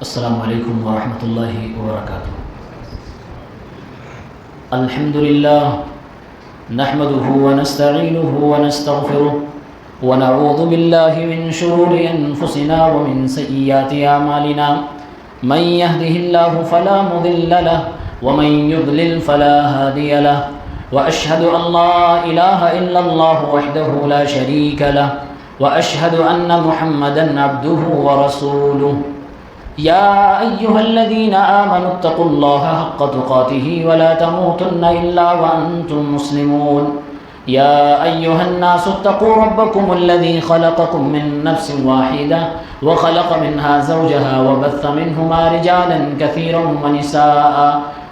السلام علیکم ورحمۃ اللہ وبرکاتہ۔ الحمد للہ نحمده ونستعینه ونستغفره ونعوذ باللہ من شرور انفسنا ومن سیئات اعمالنا من يهده الله فلا مضل له ومن يضلل فلا هادي له واشهد ان لا اله الا الله وحده لا شريك له واشهد ان محمدا عبده ورسوله يا أيها الذين آمنوا اتقوا الله حق تقاته ولا تموتن إلا وأنتم مسلمون يا أيها الناس اتقوا ربكم الذي خلقكم من نفس واحدة وخلق منها زوجها وبث منهما رجالا كثيرا ونساء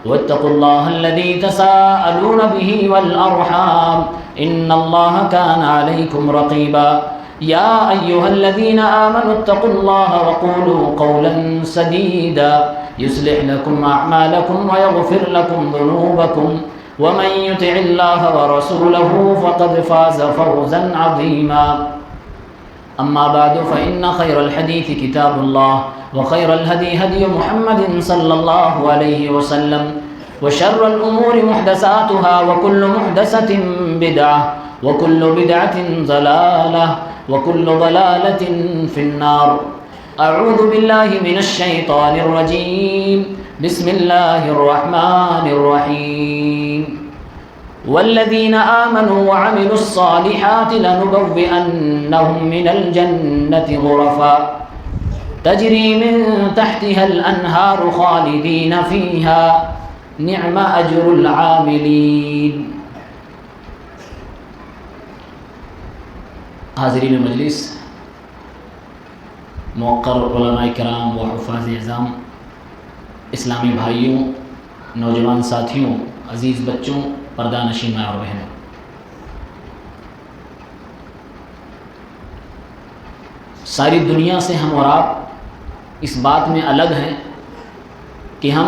واتقوا الله الذي تساءلون به والأرحام إن الله كان عليكم رقيبا يا أيها الذين آمنوا اتقوا الله وقولوا قولا سديدا يصلح لكم أعمالكم ويغفر لكم ذنوبكم ومن يطع الله ورسوله فقد فاز فوزا عظيما أما بعد فإن خير الحديث كتاب الله وخير الهدي هدي محمد صلى الله عليه وسلم وشر الأمور محدثاتها وكل محدثة بدعة وكل بدعة ضلالة وكل ضلالة في النار۔ اعوذ باللہ من الشیطان الرجیم، بسم اللہ الرحمن الرحیم۔ والذین آمنوا وعملوا الصالحات لنبوئنهم من الجنة غرفا تجری من تحتها الانہار خالدین فیها نعم اجر العاملین۔ حاضرین مجلس، موقر علماء کرام و حفاظ اعظام، اسلامی بھائیوں، نوجوان ساتھیوں، عزیز بچوں، پردہ نشین ماں اور بہنوں، ساری دنیا سے ہم اور آپ اس بات میں الگ ہیں کہ ہم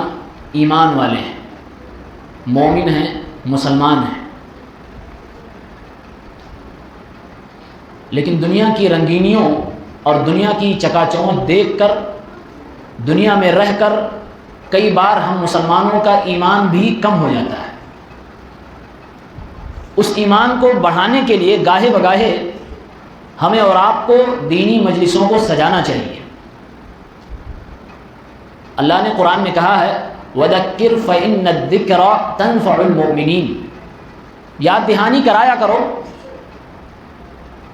ایمان والے ہیں، مومن ہیں، مسلمان ہیں، لیکن دنیا کی رنگینیوں اور دنیا کی چکا چوندھ دیکھ کر، دنیا میں رہ کر کئی بار ہم مسلمانوں کا ایمان بھی کم ہو جاتا ہے۔ اس ایمان کو بڑھانے کے لیے گاہے بگاہے ہمیں اور آپ کو دینی مجلسوں کو سجانا چاہیے۔ اللہ نے قرآن میں کہا ہے وَذَكِّرْ فَإِنَّ الذِّكْرَ تَنفَعُ الْمُؤْمِنِينَ، یاد دہانی کرایا کرو،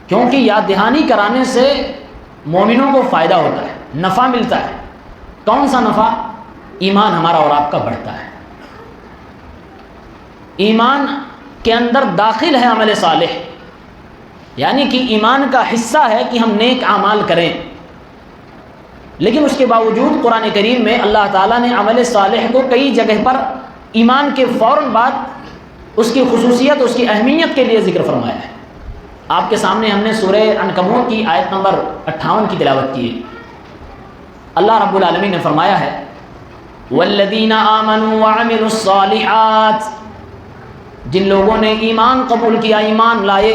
کیونکہ یاد دہانی کرانے سے مومنوں کو فائدہ ہوتا ہے، نفع ملتا ہے۔ کون سا نفع؟ ایمان ہمارا اور آپ کا بڑھتا ہے، ایمان کے اندر داخل ہے عمل صالح، یعنی کہ ایمان کا حصہ ہے کہ ہم نیک اعمال کریں، لیکن اس کے باوجود قرآن کریم میں اللہ تعالیٰ نے عمل صالح کو کئی جگہ پر ایمان کے فوراً بعد اس کی خصوصیت، اس کی اہمیت کے لیے ذکر فرمایا ہے۔ آپ کے سامنے ہم نے سورہ عنکبوت کی آیت نمبر 58 کی تلاوت کی ہے۔ اللہ رب العالمین نے فرمایا ہے والذین آمنوا وعملوا الصالحات، جن لوگوں نے ایمان قبول کیا، ایمان لائے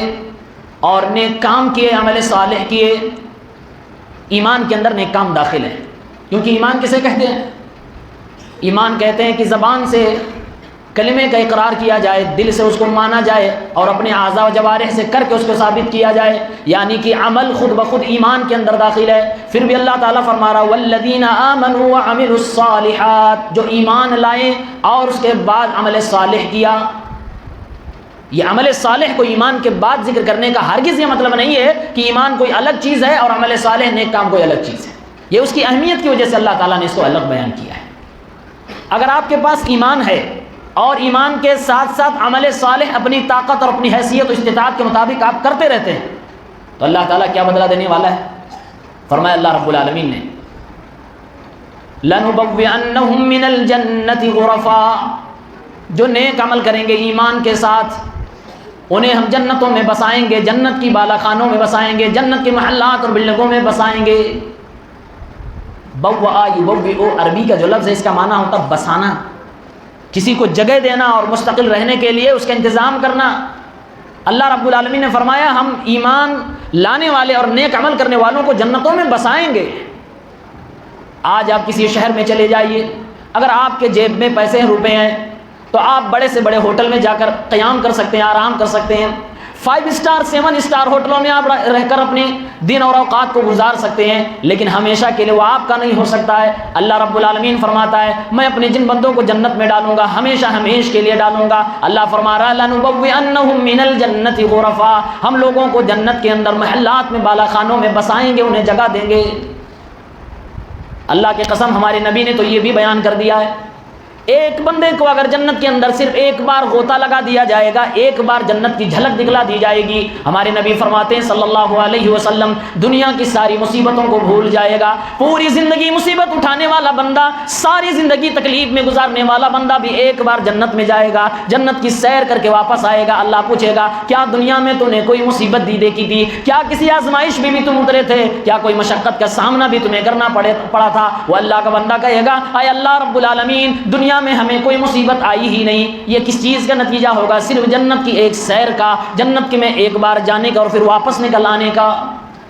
اور نیک کام کیے، عمل صالح کیے۔ ایمان کے اندر نیک کام داخل ہے، کیونکہ ایمان کسے کہتے ہیں؟ ایمان کہتے ہیں کہ زبان سے کلمے کا اقرار کیا جائے، دل سے اس کو مانا جائے اور اپنے اعضاء و جوارح سے کر کے اس کو ثابت کیا جائے، یعنی کہ عمل خود بخود ایمان کے اندر داخل ہے۔ پھر بھی اللہ تعالیٰ فرما رہا والذین آمنوا وعملوا الصالحات، جو ایمان لائے اور اس کے بعد عمل صالح کیا۔ یہ عمل صالح کو ایمان کے بعد ذکر کرنے کا ہرگز یہ مطلب نہیں ہے کہ ایمان کوئی الگ چیز ہے اور عمل صالح نیک کام کوئی الگ چیز ہے۔ یہ اس کی اہمیت کی وجہ سے اللہ تعالیٰ نے اس کو الگ بیان کیا ہے۔ اگر آپ کے پاس ایمان ہے اور ایمان کے ساتھ ساتھ عمل صالح اپنی طاقت اور اپنی حیثیت و استطاعت کے مطابق آپ کرتے رہتے ہیں، تو اللہ تعالیٰ کیا بدلہ دینے والا ہے؟ فرمایا اللہ رب العالمین نے لَنُبَوِّئَنَّهُم مِّنَ الْجَنَّةِ غُرَفًا، جو نیک عمل کریں گے ایمان کے ساتھ انہیں ہم جنتوں میں بسائیں گے، جنت کی بالا خانوں میں بسائیں گے، جنت کے محلات اور بلڈنگوں میں بسائیں گے۔ بوّأ یبوّئ، عربی کا جو لفظ ہے اس کا معنی ہوتا بسانا، کسی کو جگہ دینا اور مستقل رہنے کے لیے اس کا انتظام کرنا۔ اللہ رب العالمین نے فرمایا ہم ایمان لانے والے اور نیک عمل کرنے والوں کو جنتوں میں بسائیں گے۔ آج آپ کسی شہر میں چلے جائیے، اگر آپ کے جیب میں پیسے ہیں، روپے ہیں، تو آپ بڑے سے بڑے ہوٹل میں جا کر قیام کر سکتے ہیں، آرام کر سکتے ہیں، 5 اسٹار 7 اسٹار ہوٹلوں میں آپ رہ کر اپنے دن اور اوقات کو گزار سکتے ہیں، لیکن ہمیشہ کے لیے وہ آپ کا نہیں ہو سکتا ہے۔ اللہ رب العالمین فرماتا ہے میں اپنے جن بندوں کو جنت میں ڈالوں گا ہمیشہ ہمیش کے لیے ڈالوں گا۔ اللہ فرما رہا ہے لَنُبَوِّئَنَّهُم مِّنَ الْجَنَّةِ غُرَفًا، ہم لوگوں کو جنت کے اندر محلات میں، بالا خانوں میں بسائیں گے، انہیں جگہ دیں گے۔ اللہ کی قسم ہمارے نبی نے تو یہ بھی بیان کر دیا ہے، ایک بندے کو اگر جنت کے اندر صرف ایک بار غوطہ لگا دیا جائے گا، ایک بار جنت کی جھلک دکھلا دی جائے گی، ہمارے نبی فرماتے ہیں صلی اللہ علیہ وسلم دنیا کی ساری مصیبتوں کو بھول جائے گا۔ پوری زندگی مصیبت اٹھانے والا بندہ، ساری زندگی تکلیف میں گزارنے والا بندہ بھی ایک بار جنت میں جائے گا، جنت کی سیر کر کے واپس آئے گا۔ اللہ پوچھے گا کیا دنیا میں تو نے کوئی مصیبت دی دیکھی تھی؟ کیا کسی آزمائش میں بھی تم اترے تھے؟ کیا کوئی مشقت کا سامنا بھی تمہیں کرنا پڑا تھا؟ وہ اللہ کا بندہ کہے گا اے اللہ رب العالمین دنیا میں ہمیں کوئی مصیبت آئی ہی نہیں۔ یہ کس چیز کا نتیجہ ہوگا؟ صرف جنت کی ایک سیر کا، جنت کے میں ایک بار جانے کا اور پھر واپس نکل آنے کا۔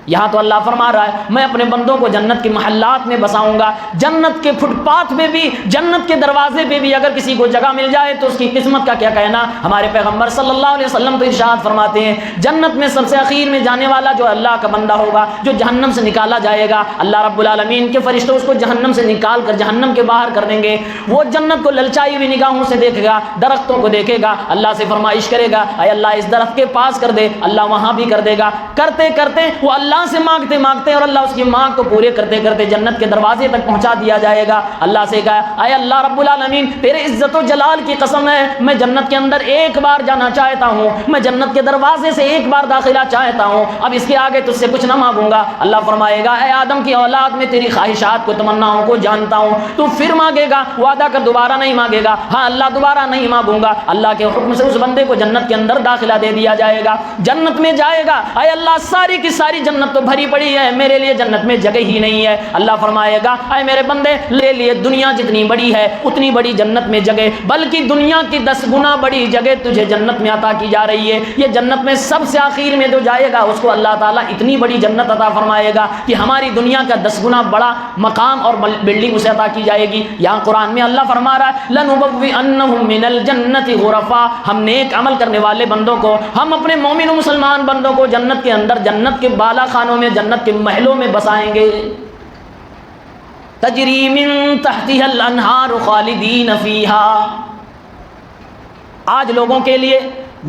یہاں تو اللہ فرما رہا ہے میں اپنے بندوں کو جنت کے محلات میں بساؤں گا، جنت کے فٹ پاتھ پہ بھی، جنت کے دروازے پہ بھی اگر کسی کو جگہ مل جائے تو اس کی قسمت کا کیا کہنا۔ ہمارے پیغمبر صلی اللہ علیہ وسلم تو ارشاد فرماتے ہیں جنت میں سب سے اخیر میں جانے والا جو اللہ کا بندہ ہوگا، جو جہنم سے نکالا جائے گا، اللہ رب العالمین کے فرشتے اس کو جہنم سے نکال کر جہنم کے باہر کر دیں گے۔ وہ جنت کو للچائی ہوئی نگاہوں سے دیکھے گا، درختوں کو دیکھے گا، اللہ سے فرمائش کرے گا اے اللہ اس درخت کے پاس کر دے، اللہ وہاں بھی کر دے گا۔ کرتے کرتے وہ اللہ سے مانگتے اور اللہ اس کی مانگ کو پورے کرتے کرتے جنت کے دروازے تک پہنچا دیا جائے گا۔ اللہ سے کہا اے اللہ رب العالمین تیرے عزت و جلال کی قسم ہے میں جنت کے اندر ایک بار جانا چاہتا ہوں، میں جنت کے دروازے سے ایک بار داخلہ چاہتا ہوں، اب اس کے آگے تجھ سے کچھ نہ مانگوں گا۔ اللہ فرمائے گا اے آدم کی اولاد میں تیری خواہشات کو، تمناؤں کو جانتا ہوں، تو پھر مانگے گا، وعدہ کر دوبارہ نہیں مانگے گا۔ ہاں اللہ دوبارہ نہیں مانگوں گا۔ اللہ کے حکم سے اس بندے کو جنت کے اندر داخلہ دے دیا جائے گا، جنت میں جائے گا۔ اے اللہ ساری کی ساری جنت تو بھری پڑی ہے، میرے لیے جنت میں جگہ ہی نہیں ہے۔ اللہ فرمائے گا اے میرے بندے لے لیے دنیا جتنی بڑی ہے اتنی بڑی جنت میں جگہ، بلکہ دنیا کی 10 گنا بڑی جگہ تجھے جنت میں عطا کی جا رہی ہے۔ یہ جنت میں سب سے آخر میں جو جائے گا اس کو اللہ تعالیٰ اتنی بڑی جنت عطا فرمائے گا کہ ہماری دنیا کا 10 گنا بڑا مقام اور بلڈنگ اسے عطا کی جائے گی۔ یہاں قرآن میں اللہ فرما رہا ہے لَنُبَوِّئَنَّهُم مِّنَ الْجَنَّةِ غُرَفًا، ہم نیک عمل کرنے والے بندوں کو، ہم اپنے مومن و مسلمان بندوں کو جنت کے اندر، جنت کے بالا خانوں میں، جنت کے محلوں میں بسائیں گے۔ تجری من تحتها الانہار خالدین فیہا۔ آج لوگوں کے لیے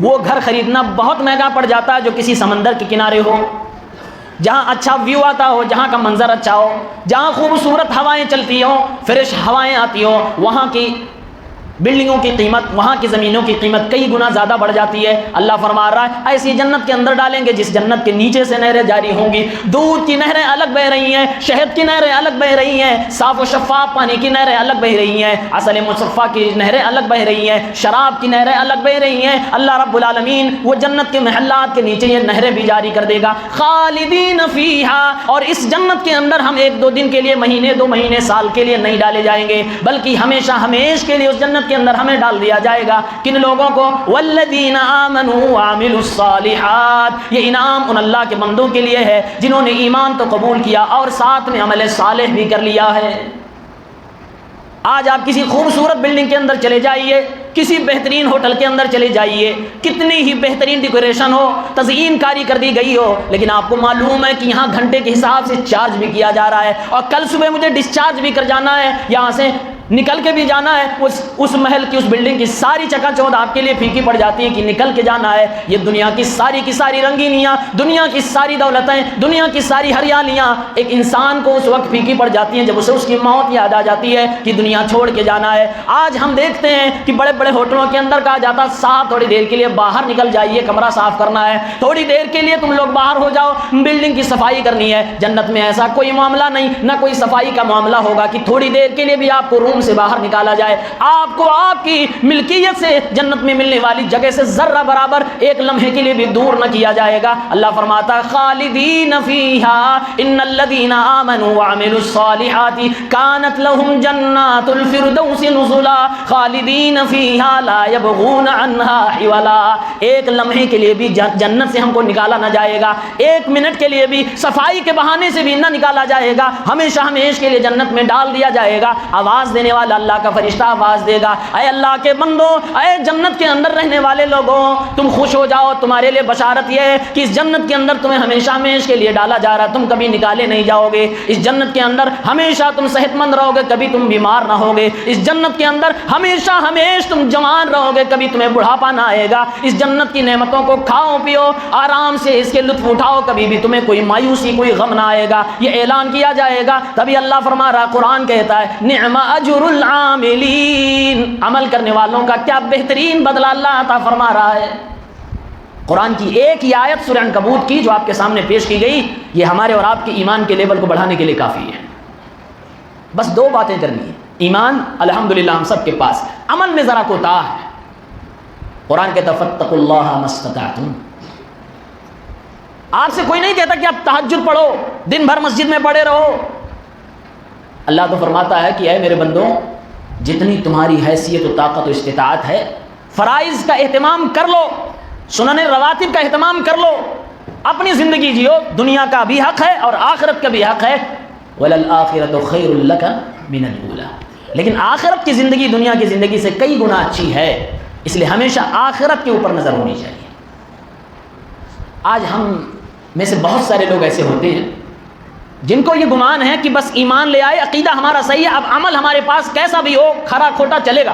وہ گھر خریدنا بہت مہنگا پڑ جاتا ہے جو کسی سمندر کے کنارے ہو، جہاں اچھا ویو آتا ہو، جہاں کا منظر اچھا ہو، جہاں خوبصورت ہوائیں چلتی ہوں، فریش ہوائیں آتی ہوں، وہاں کی بلڈنگوں کی قیمت، وہاں کی زمینوں کی قیمت کئی گنا زیادہ بڑھ جاتی ہے۔ اللہ فرما رہا ہے ایسی جنت کے اندر ڈالیں گے جس جنت کے نیچے سے نہریں جاری ہوں گی، دودھ کی نہریں الگ بہ رہی ہیں، شہد کی نہریں الگ بہ رہی ہیں، صاف و شفاف پانی کی نہریں الگ بہ رہی ہیں، عسل مصفیٰ کی نہریں الگ بہ رہی ہیں، شراب کی نہریں الگ بہ رہی ہیں۔ اللہ رب العالمین وہ جنت کے محلات کے نیچے یہ نہریں بھی جاری کر دے گا، خالدین فیہا۔ اور اس جنت کے اندر ہم 1-2 دن کے لیے، مہینے 2 مہینے، سال کے لیے نہیں ڈالے جائیں گے، بلکہ ہمیشہ ہمیش کے لیے اس جنت کے اندر ہمیں ڈال دیا جائے گا۔ کن لوگوں کو؟ والذین آمنوا وعملوا الصالحات، یہ انعام ان اللہ کے بندوں کے لیے ہے جنہوں نے ایمان تو قبول کیا اور ساتھ میں عمل صالح بھی کر لیا ہے۔ آج آپ کسی خوبصورت بلڈنگ کے اندر چلے جائیے، کسی بہترین ہوٹل کے اندر چلے جائیے، کتنی ہی بہترین ڈیکوریشن ہو، تزئین کاری کر دی گئی ہو، لیکن آپ کو معلوم ہے کہ یہاں گھنٹے کے حساب سے چارج بھی کیا جا رہا ہے، اور کل صبح مجھے ڈسچارج بھی کر جانا ہے، یہاں سے نکل کے بھی جانا ہے، اس محل کی، اس بلڈنگ کی ساری چکا چوندھ آپ کے لیے پھیکی پڑ جاتی ہے کہ نکل کے جانا ہے۔ یہ دنیا کی ساری رنگینیاں، دنیا کی ساری دولتیں، دنیا کی ساری ہریالیاں ایک انسان کو اس وقت پھیکی پڑ جاتی ہیں جب اسے اس کی موت یاد آ جاتی ہے کہ دنیا چھوڑ کے جانا ہے۔ آج ہم دیکھتے ہیں کہ بڑے بڑے ہوٹلوں کے اندر کہا جاتا صاحب تھوڑی دیر کے لیے باہر نکل جائیے، کمرہ صاف کرنا ہے، تھوڑی دیر کے لیے تم لوگ باہر ہو جاؤ، بلڈنگ کی صفائی کرنی ہے۔ جنت میں ایسا کوئی معاملہ نہیں، نہ کوئی صفائی کا معاملہ ہوگا کہ تھوڑی دیر کے لیے بھی آپ کو روم سے باہر نکالا جائے، آپ کو آپ کی ملکیت سے جنت میں ملنے والی جگہ سے ذرہ برابر ایک لمحے کے لیے بھی دور نہ کیا جائے گا۔ اللہ فرماتا ہے خالدین فیہا ان الذین آمنوا وعملوا الصالحات کانت لهم جنات الفردوس نزلا خالدین فیہا لا یبغون عنها حولا۔ ایک لمحے کے لیے بھی جنت سے ہم کو نکالا نہ جائے گا، ایک منٹ کے لیے بھی صفائی کے بہانے سے بھی نہ نکالا جائے گا، ہمیشہ ہمیشہ کے لیے جنت میں ڈال دیا جائے گا۔ آواز دینے والا اللہ کا فرشتہ آواز دے گا، اے اللہ کے بندو، اے جنت کے اندر رہنے والے لوگوں، تم خوش ہو جاؤ، تمہارے لیے بشارت یہ ہے کہ اس جنت کے اندر تمہیں ہمیشہ ہمیشہ کے لیے ڈالا جا رہا، تم کبھی نکالے نہیں جاؤ گے۔ اس جنت کے اندر ہمیشہ تم صحت مند رہو گے، کبھی تم بیمار نہ ہوگے۔ اس جنت کے اندر ہمیشہ ہمیشہ تم جوان رہو گے، کبھی تمہیں بڑھاپا نہ آئے گا۔ اس جنت کی نعمتوں کو کھاؤ پیو، آرام سے اس کے لطف اٹھاؤ، کبھی بھی تمہیں کوئی مایوسی کوئی غم نہ آئے گا۔ یہ اعلان کیا جائے گا، تبھی اللہ فرما رہا، قرآن کہتا ہے نعم اجر العاملین، عمل کرنے والوں کا کیا بہترین بدلہ اللہ عطا فرما رہا ہے۔ قرآن کی ایک ہی آیت سورہ عنکبوت کی جو آپ کے سامنے پیش کی گئی، یہ ہمارے اور آپ کے ایمان کے لیول کو بڑھانے کے لیے کافی ہے۔ بس دو باتیں کرنی ہیں، ایمان الحمدللہ ہم سب کے پاس، عمل میں ذرا کوتاہ ہے۔ قرآن کہتا فاتقوا اللہ ما استطعتم، آپ سے کوئی نہیں کہتا کہ آپ تہجد پڑھو، دن بھر مسجد میں پڑے رہو۔ اللہ تو فرماتا ہے کہ اے میرے بندوں، جتنی تمہاری حیثیت و طاقت و استطاعت ہے، فرائض کا اہتمام کر لو، سنن رواتب کا اہتمام کر لو، اپنی زندگی جیو، دنیا کا بھی حق ہے اور آخرت کا بھی حق ہے۔ وَلَلْآخِرَةُ خَيْرٌ لَكَ مِنَ الْأُولَىٰ، لیکن آخرت کی زندگی دنیا کی زندگی سے کئی گنا اچھی ہے، اس لیے ہمیشہ آخرت کے اوپر نظر ہونی چاہیے۔ آج ہم میں سے بہت سارے لوگ ایسے ہوتے ہیں جن کو یہ گمان ہے کہ بس ایمان لے آئے، عقیدہ ہمارا صحیح ہے، اب عمل ہمارے پاس کیسا بھی ہو، کھرا کھوٹا چلے گا،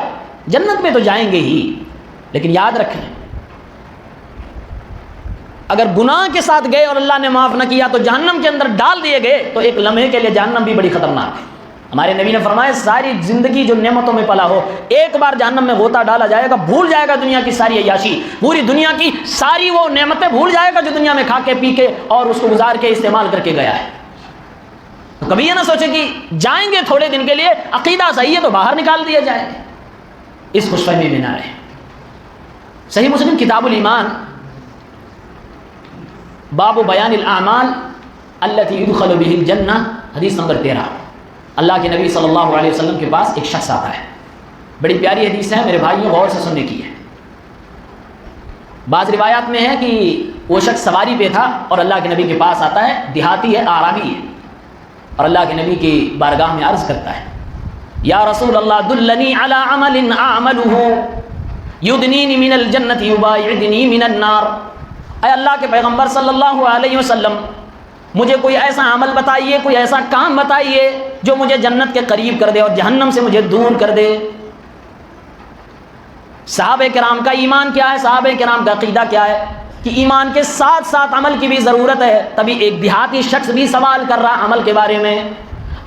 جنت میں تو جائیں گے ہی۔ لیکن یاد رکھیں، اگر گناہ کے ساتھ گئے اور اللہ نے معاف نہ کیا تو جہنم کے اندر ڈال دیے گئے تو ایک لمحے کے لیے جہنم بھی بڑی خطرناک ہے۔ ہمارے نبی نے فرمایا ساری زندگی جو نعمتوں میں پلا ہو، ایک بار جہنم میں غوطہ ڈالا جائے گا، بھول جائے گا دنیا کی ساری عیاشی، پوری دنیا کی ساری وہ نعمتیں بھول جائے گا جو دنیا میں کھا کے پی کے اور اس کو گزار کے استعمال کر کے گیا ہے۔ تو کبھی یہ نہ سوچے کہ جائیں گے تھوڑے دن کے لیے، عقیدہ صحیح ہے تو باہر نکال دیا جائے، اس خوش فہمی میں نہ رہے۔ صحیح مسلم کتاب الایمان باب بیان الاعمال التي يدخل به الجنہ، حدیث نمبر 13۔ اللہ کے نبی صلی اللہ علیہ وسلم کے پاس ایک شخص آتا ہے، بڑی پیاری حدیث ہے میرے بھائیوں، غور سے سننے کی ہے۔ بعض روایات میں ہے کہ وہ شخص سواری پہ تھا اور اللہ کے نبی کے پاس آتا ہے، دیہاتی ہے، اعرابی ہے، اور اللہ کے نبی کی بارگاہ میں عرض کرتا ہے یا رسول اللہ دلنی علی عمل اعملہ یدنینی من الجنۃ یباعدنی من النار، اے اللہ کے پیغمبر صلی اللہ علیہ وسلم مجھے کوئی ایسا عمل بتائیے، کوئی ایسا کام بتائیے جو مجھے جنت کے قریب کر دے اور جہنم سے مجھے دور کر دے۔ صحابہ کرام کا ایمان کیا ہے، صحابہ کرام کا عقیدہ کیا ہے کہ ایمان کے ساتھ ساتھ عمل کی بھی ضرورت ہے۔ تبھی ایک دیہاتی شخص بھی سوال کر رہا عمل کے بارے میں،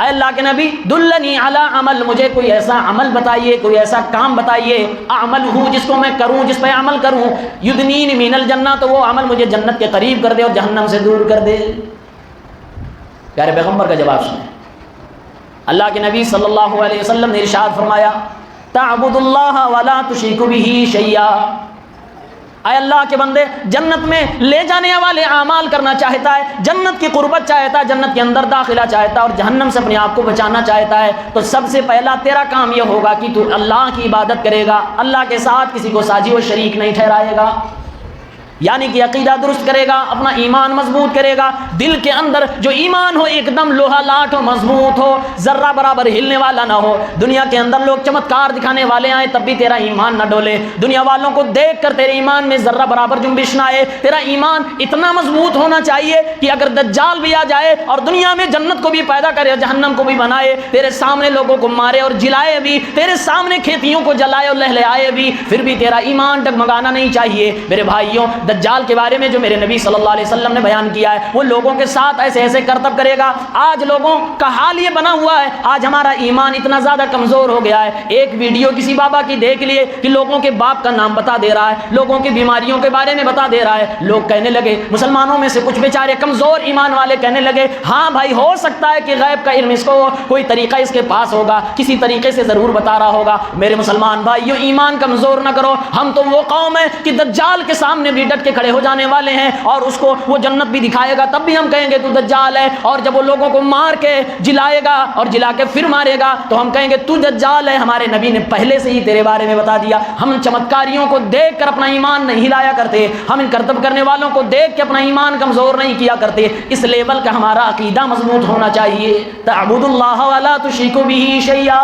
اے اللہ کے نبی دلنی علی عمل، مجھے کوئی ایسا عمل بتائیے، کوئی ایسا کام بتائیے، عمل ہو جس کو میں کروں، جس پہ عمل کروں، یدنین من الجنہ، تو وہ عمل مجھے جنت کے قریب کر دے اور جہنم سے دور کر دے۔ پیارے پیغمبر کا جواب سنیں، اللہ کے نبی صلی اللہ علیہ وسلم نے ارشاد فرمایا تعبد اللہ ولا تشرک به شیئا، اے اللہ کے بندے جنت میں لے جانے والے اعمال کرنا چاہتا ہے، جنت کی قربت چاہتا ہے، جنت کے اندر داخلہ چاہتا ہے اور جہنم سے اپنے آپ کو بچانا چاہتا ہے، تو سب سے پہلا تیرا کام یہ ہوگا کہ تو اللہ کی عبادت کرے گا، اللہ کے ساتھ کسی کو ساجی و شریک نہیں ٹھہرائے گا، یعنی کہ عقیدہ درست کرے گا، اپنا ایمان مضبوط کرے گا، دل کے اندر جو ایمان ہو ایک دم لوہا لاٹ ہو، مضبوط ہو، ذرہ برابر ہلنے والا نہ ہو۔ دنیا کے اندر لوگ چمتکار دکھانے والے آئے تب بھی تیرا ایمان نہ ڈولے، دنیا والوں کو دیکھ کر تیرے ایمان میں ذرہ برابر جنبش نہ آئے، تیرا ایمان اتنا مضبوط ہونا چاہیے کہ اگر دجال بھی آ جائے اور دنیا میں جنت کو بھی پیدا کرے اور جہنم کو بھی بنائے، تیرے سامنے لوگوں کو مارے اور جلائے بھی، تیرے سامنے کھیتیوں کو جلائے اور لہلہائے بھی، پھر بھی تیرا ایمان ڈگمگانا نہیں چاہیے۔ میرے بھائیوں دجال کے بارے میں جو میرے نبی صلی اللہ علیہ وسلم نے بیان کیا ہے، وہ لوگوں کے ساتھ ایسے ایسے کرتب کرے گا۔ آج لوگوں کا حال یہ بنا ہوا ہے، آج ہمارا ایمان اتنا زیادہ کمزور ہو گیا ہے، ایک ویڈیو کسی بابا کی دیکھ لیے کہ لوگوں کے باپ کا نام بتا دے رہا ہے، لوگوں کی بیماریوں کے بارے میں بتا دے رہا ہے، لوگ کہنے لگے، مسلمانوں میں سے کچھ بیچارے کمزور ایمان والے کہنے لگے ہاں بھائی ہو سکتا ہے کہ غیب کا علم اس کو کوئی طریقہ اس کے پاس ہوگا، کسی طریقے سے ضرور بتا رہا ہوگا۔ میرے مسلمان بھائیو، ایمان کمزور نہ کرو، ہم تو وہ قوم ہے کہ دجال کے سامنے بھی ڈٹ کے کھڑے ہو جانے والے ہیں، اور اس کو وہ جنت بھی دکھائے گا تب بھی ہم کہیں گے تو دجال ہے، اور جب وہ لوگوں کو مار کے جلائے گا اور جلا کے پھر مارے گا تو ہم کہیں گے تو دجال ہے، ہمارے نبی نے پہلے سے ہی تیرے بارے میں بتا دیا۔ ہم چمتکاریوں کو دیکھ کر اپنا ایمان نہیں ہلایا کرتے، ہم ان کرتب کرنے والوں کو دیکھ کے اپنا ایمان کمزور نہیں کیا کرتے۔ اس لیول کا ہمارا عقیدہ مضبوط ہونا چاہیے۔ تعبد اللہ ولا تشرکوا بہ شیئا،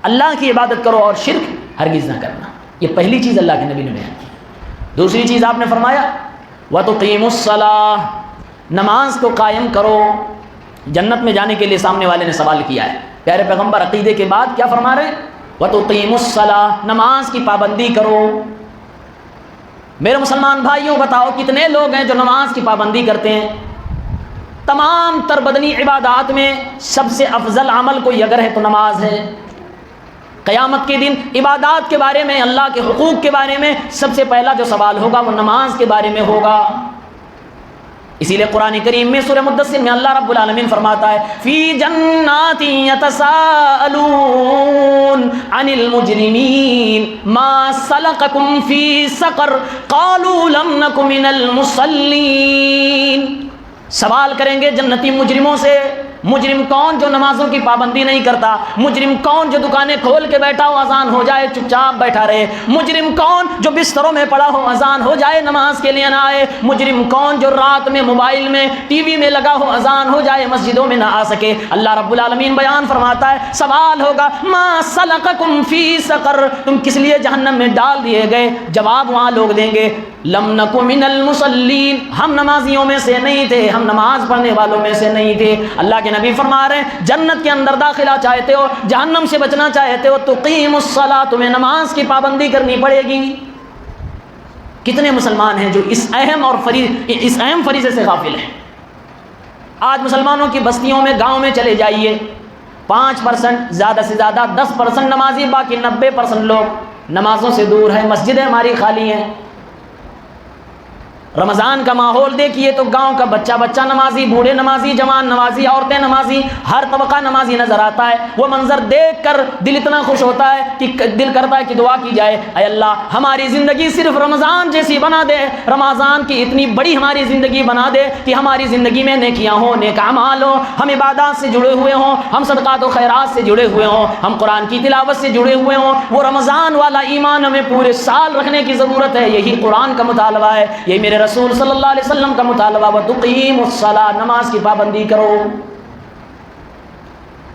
اللہ کی عبادت کرو اور شرک ہرگز نہ کرنا، یہ پہلی چیز اللہ کے نبی نے بیان کی۔ دوسری چیز آپ نے فرمایا وَتُقِيمُ الصَّلَاةَ، نماز کو قائم کرو۔ جنت میں جانے کے لیے سامنے والے نے سوال کیا ہے، پیارے پیغمبر عقیدے کے بعد کیا فرما رہے ہیں؟ وَتُقِيمُ الصَّلَاةَ، نماز کی پابندی کرو۔ میرے مسلمان بھائیوں بتاؤ کتنے لوگ ہیں جو نماز کی پابندی کرتے ہیں؟ تمام تر بدنی عبادات میں سب سے افضل عمل کوئی اگر ہے تو نماز ہے۔ قیامت کے دن عبادات کے بارے میں، اللہ کے حقوق کے بارے میں سب سے پہلا جو سوال ہوگا وہ نماز کے بارے میں ہوگا۔ اسی لیے قرآن کریم میں سورہ مدثر میں اللہ رب العالمین فرماتا ہے فی جنات یتساءلون عن المجرمین ما سلککم فی سقر قالوا لم نک من المصلین، سوال کریں گے جنتی مجرموں سے، مجرم کون جو نمازوں کی پابندی نہیں کرتا، مجرم کون جو دکانیں کھول کے بیٹھا ہو اذان ہو جائے چپ چاپ بیٹھا رہے، مجرم کون جو بستروں میں پڑا ہو اذان ہو جائے نماز کے لیے نہ آئے، مجرم کون جو رات میں موبائل میں ٹی وی میں لگا ہو اذان ہو جائے مسجدوں میں نہ آ سکے۔ اللہ رب العالمین بیان فرماتا ہے سوال ہوگا ما سلککم فی سقر، تم کس لیے جہنم میں ڈال دیے گئے؟ جواب وہاں لوگ دیں گے لم نک من المصلین، ہم نمازیوں میں سے نہیں تھے، ہم نماز پڑھنے والوں میں سے نہیں تھے۔ اللہ کے نبی فرما رہے ہیں جنت کے اندر داخلہ چاہتے ہو، جہنم سے بچنا چاہتے ہو تو قیم الصلاۃ، تمہیں نماز کی پابندی کرنی پڑے گی۔ کتنے مسلمان ہیں جو اس اہم فریضے سے غافل ہیں؟ آج مسلمانوں کی بستیوں میں گاؤں میں چلے جائیے، 5% زیادہ سے زیادہ 10% نمازی، باقی 90% لوگ نمازوں سے دور ہیں، مسجدیں ہماری خالی ہیں۔ رمضان کا ماحول دیکھیے تو گاؤں کا بچہ بچہ نمازی، بوڑھے نمازی، جوان نمازی، عورتیں نمازی، ہر طبقہ نمازی نظر آتا ہے۔ وہ منظر دیکھ کر دل اتنا خوش ہوتا ہے کہ دل کرتا ہے کہ دعا کی جائے اے اللہ ہماری زندگی صرف رمضان جیسی بنا دے، رمضان کی اتنی بڑی ہماری زندگی بنا دے کہ ہماری زندگی میں نیکیاں ہوں، نیک اعمال ہوں، ہم عبادات سے جڑے ہوئے ہوں، ہم صدقات و خیرات سے جڑے ہوئے ہوں، ہم قرآن کی تلاوت سے جڑے ہوئے ہوں۔ وہ رمضان والا ایمان ہمیں پورے سال رکھنے کی ضرورت ہے، یہی قرآن کا مطالبہ ہے، یہی میرے رسول صلی اللہ علیہ وسلم کا مطالبہ وَتُقِيمُ الصَّلَاةَ، نماز کی پابندی کرو۔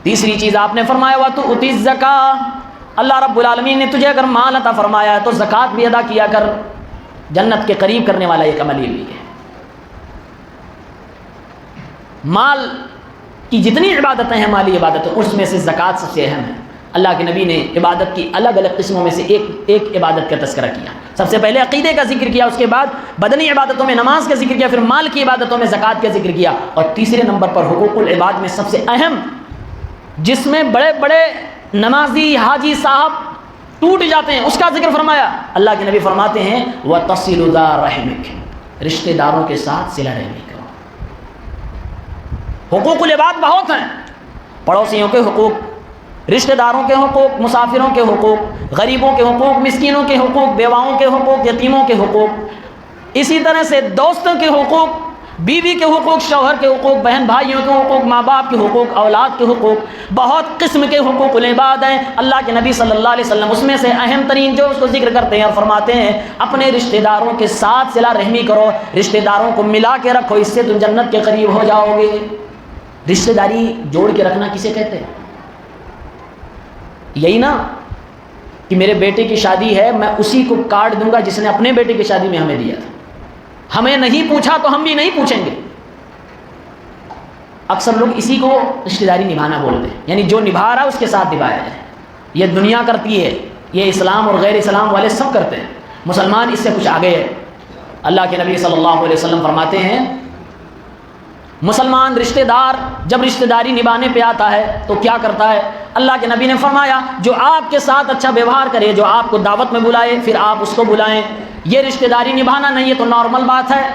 تیسری چیز آپ نے فرمایا وَتُؤْتِ الزَّكَاةَ، اللہ رب العالمین نے تجھے اگر مال عطا فرمایا ہے تو زکوٰۃ بھی ادا کیا کر، جنت کے قریب کرنے والا ایک عمل یہ بھی ہے۔ مال کی جتنی عبادتیں ہیں مالی عبادتیں اس میں سے زکوٰۃ سب سے اہم ہے۔ اللہ کے نبی نے عبادت کی الگ الگ قسموں میں سے ایک عبادت کا تذکرہ کیا، سب سے پہلے عقیدے کا ذکر کیا، اس کے بعد بدنی عبادتوں میں نماز کا ذکر کیا، پھر مال کی عبادتوں میں زکوٰۃ کا ذکر کیا، اور تیسرے نمبر پر حقوق العباد میں سب سے اہم جس میں بڑے بڑے نمازی حاجی صاحب ٹوٹ جاتے ہیں اس کا ذکر فرمایا۔ اللہ کے نبی فرماتے ہیں وَتَصِلُ ذَا رَحِمِكَ، رشتہ داروں کے ساتھ صلہ رحمی کرو۔ حقوق العباد بہت ہیں، پڑوسیوں کے حقوق، رشتہ داروں کے حقوق، مسافروں کے حقوق، غریبوں کے حقوق، مسکینوں کے حقوق، بیواؤں کے حقوق، یتیموں کے حقوق، اسی طرح سے دوستوں کے حقوق، بیوی کے حقوق، شوہر کے حقوق، بہن بھائیوں کے حقوق، ماں باپ کے حقوق، اولاد کے حقوق، بہت قسم کے حقوق العباد ہیں۔ اللہ کے نبی صلی اللہ علیہ وسلم اس میں سے اہم ترین جو اس کو ذکر کرتے ہیں اور فرماتے ہیں اپنے رشتہ داروں کے ساتھ صلہ رحمی کرو، رشتہ داروں کو ملا کے رکھو، اس سے تم جنت کے قریب ہو جاؤ گے۔ رشتہ داری جوڑ کے رکھنا کسے کہتے ہیں؟ یہی نا کہ میرے بیٹے کی شادی ہے میں اسی کو کارڈ دوں گا جس نے اپنے بیٹے کی شادی میں ہمیں دیا تھا، ہمیں نہیں پوچھا تو ہم بھی نہیں پوچھیں گے۔ اکثر لوگ اسی کو رشتہ داری نبھانا بولتے ہیں، یعنی جو نبھا رہا ہے اس کے ساتھ نبھایا جائے۔ یہ دنیا کرتی ہے، یہ اسلام اور غیر اسلام والے سب کرتے ہیں، مسلمان اس سے کچھ آگے ہے۔ اللہ کے نبی صلی اللہ علیہ وسلم فرماتے ہیں مسلمان رشتہ دار جب رشتہ داری نبھانے پہ آتا ہے تو کیا کرتا ہے؟ اللہ کے نبی نے فرمایا جو آپ کے ساتھ اچھا ویوہار کرے، جو آپ کو دعوت میں بلائے پھر آپ اس کو بلائیں، یہ رشتہ داری نبھانا نہیں، یہ تو نارمل بات ہے۔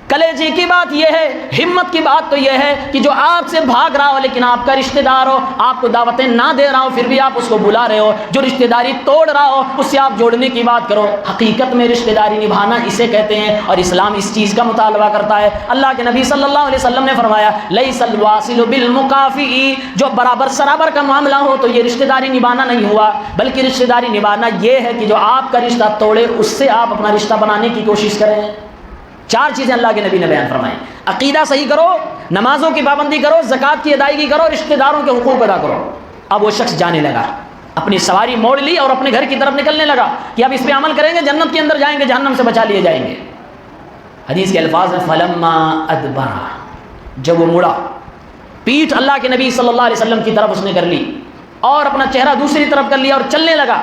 کلیجے کی بات یہ ہے، ہمت کی بات تو یہ ہے کہ جو آپ سے بھاگ رہا ہو لیکن آپ کا رشتہ دار ہو، آپ کو دعوتیں نہ دے رہا ہو پھر بھی آپ اس کو بلا رہے ہو، جو رشتہ داری توڑ رہا ہو اس سے آپ جوڑنے کی بات کرو۔ حقیقت میں رشتہ داری نبھانا اسے کہتے ہیں، اور اسلام اس چیز کا مطالبہ کرتا ہے۔ اللہ کے نبی صلی اللہ علیہ وسلم نے فرمایا لیس الواصل بالمکافئ، جو برابر سرابر کا معاملہ ہو تو یہ رشتہ داری نبھانا نہیں ہوا، بلکہ رشتہ داری نبھانا یہ ہے کہ جو آپ کا رشتہ توڑے اس سے آپ اپنا رشتہ بنانے کی کوشش کریں۔ 4 چیزیں اللہ کے نبی نے بیان فرمائیں، عقیدہ صحیح کرو، نمازوں کی پابندی کرو، زکوٰۃ کی ادائیگی کرو، رشتہ داروں کے حقوق ادا کرو۔ اب وہ شخص جانے لگا، اپنی سواری موڑ لی اور اپنے گھر کی طرف نکلنے لگا کہ اب اس پہ عمل کریں گے جنت کے اندر جائیں گے، جہنم سے بچا لیے جائیں گے۔ حدیث کے الفاظ ہیں فلما ادبر، جب وہ مڑا، پیٹھ اللہ کے نبی صلی اللہ علیہ وسلم کی طرف اس نے کر لی اور اپنا چہرہ دوسری طرف کر لیا اور چلنے لگا،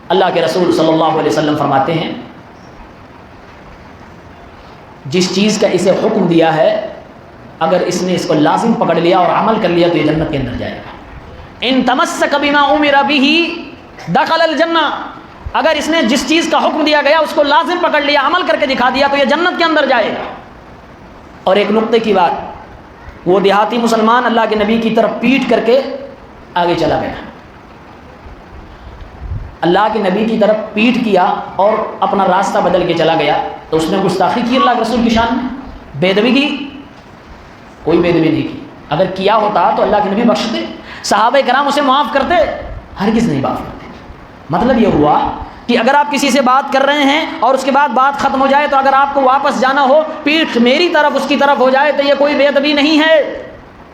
اللہ کے رسول صلی اللہ علیہ وسلم فرماتے ہیں جس چیز کا اسے حکم دیا ہے اگر اس نے اس کو لازم پکڑ لیا اور عمل کر لیا تو یہ جنت کے اندر جائے گا۔ ان تمسک بما امر به دخل الجنہ، اگر اس نے جس چیز کا حکم دیا گیا اس کو لازم پکڑ لیا، عمل کر کے دکھا دیا تو یہ جنت کے اندر جائے گا۔ اور ایک نقطے کی بات، وہ دیہاتی مسلمان اللہ کے نبی کی طرف پیٹ کر کے آگے چلا گیا، اللہ کے نبی کی طرف پیٹ کیا اور اپنا راستہ بدل کے چلا گیا تو اس نے گستاخی کی اللہ کے رسول کی شان میں، بے ادبی کی؟ کوئی بے ادبی نہیں کی۔ اگر کیا ہوتا تو اللہ کے نبی بخشتے، صحابہ کرام اسے معاف کرتے، ہرگز نہیں معاف کرتے۔ مطلب یہ ہوا کہ اگر آپ کسی سے بات کر رہے ہیں اور اس کے بعد بات ختم ہو جائے تو اگر آپ کو واپس جانا ہو پیٹھ میری طرف اس کی طرف ہو جائے تو یہ کوئی بے ادبی نہیں ہے۔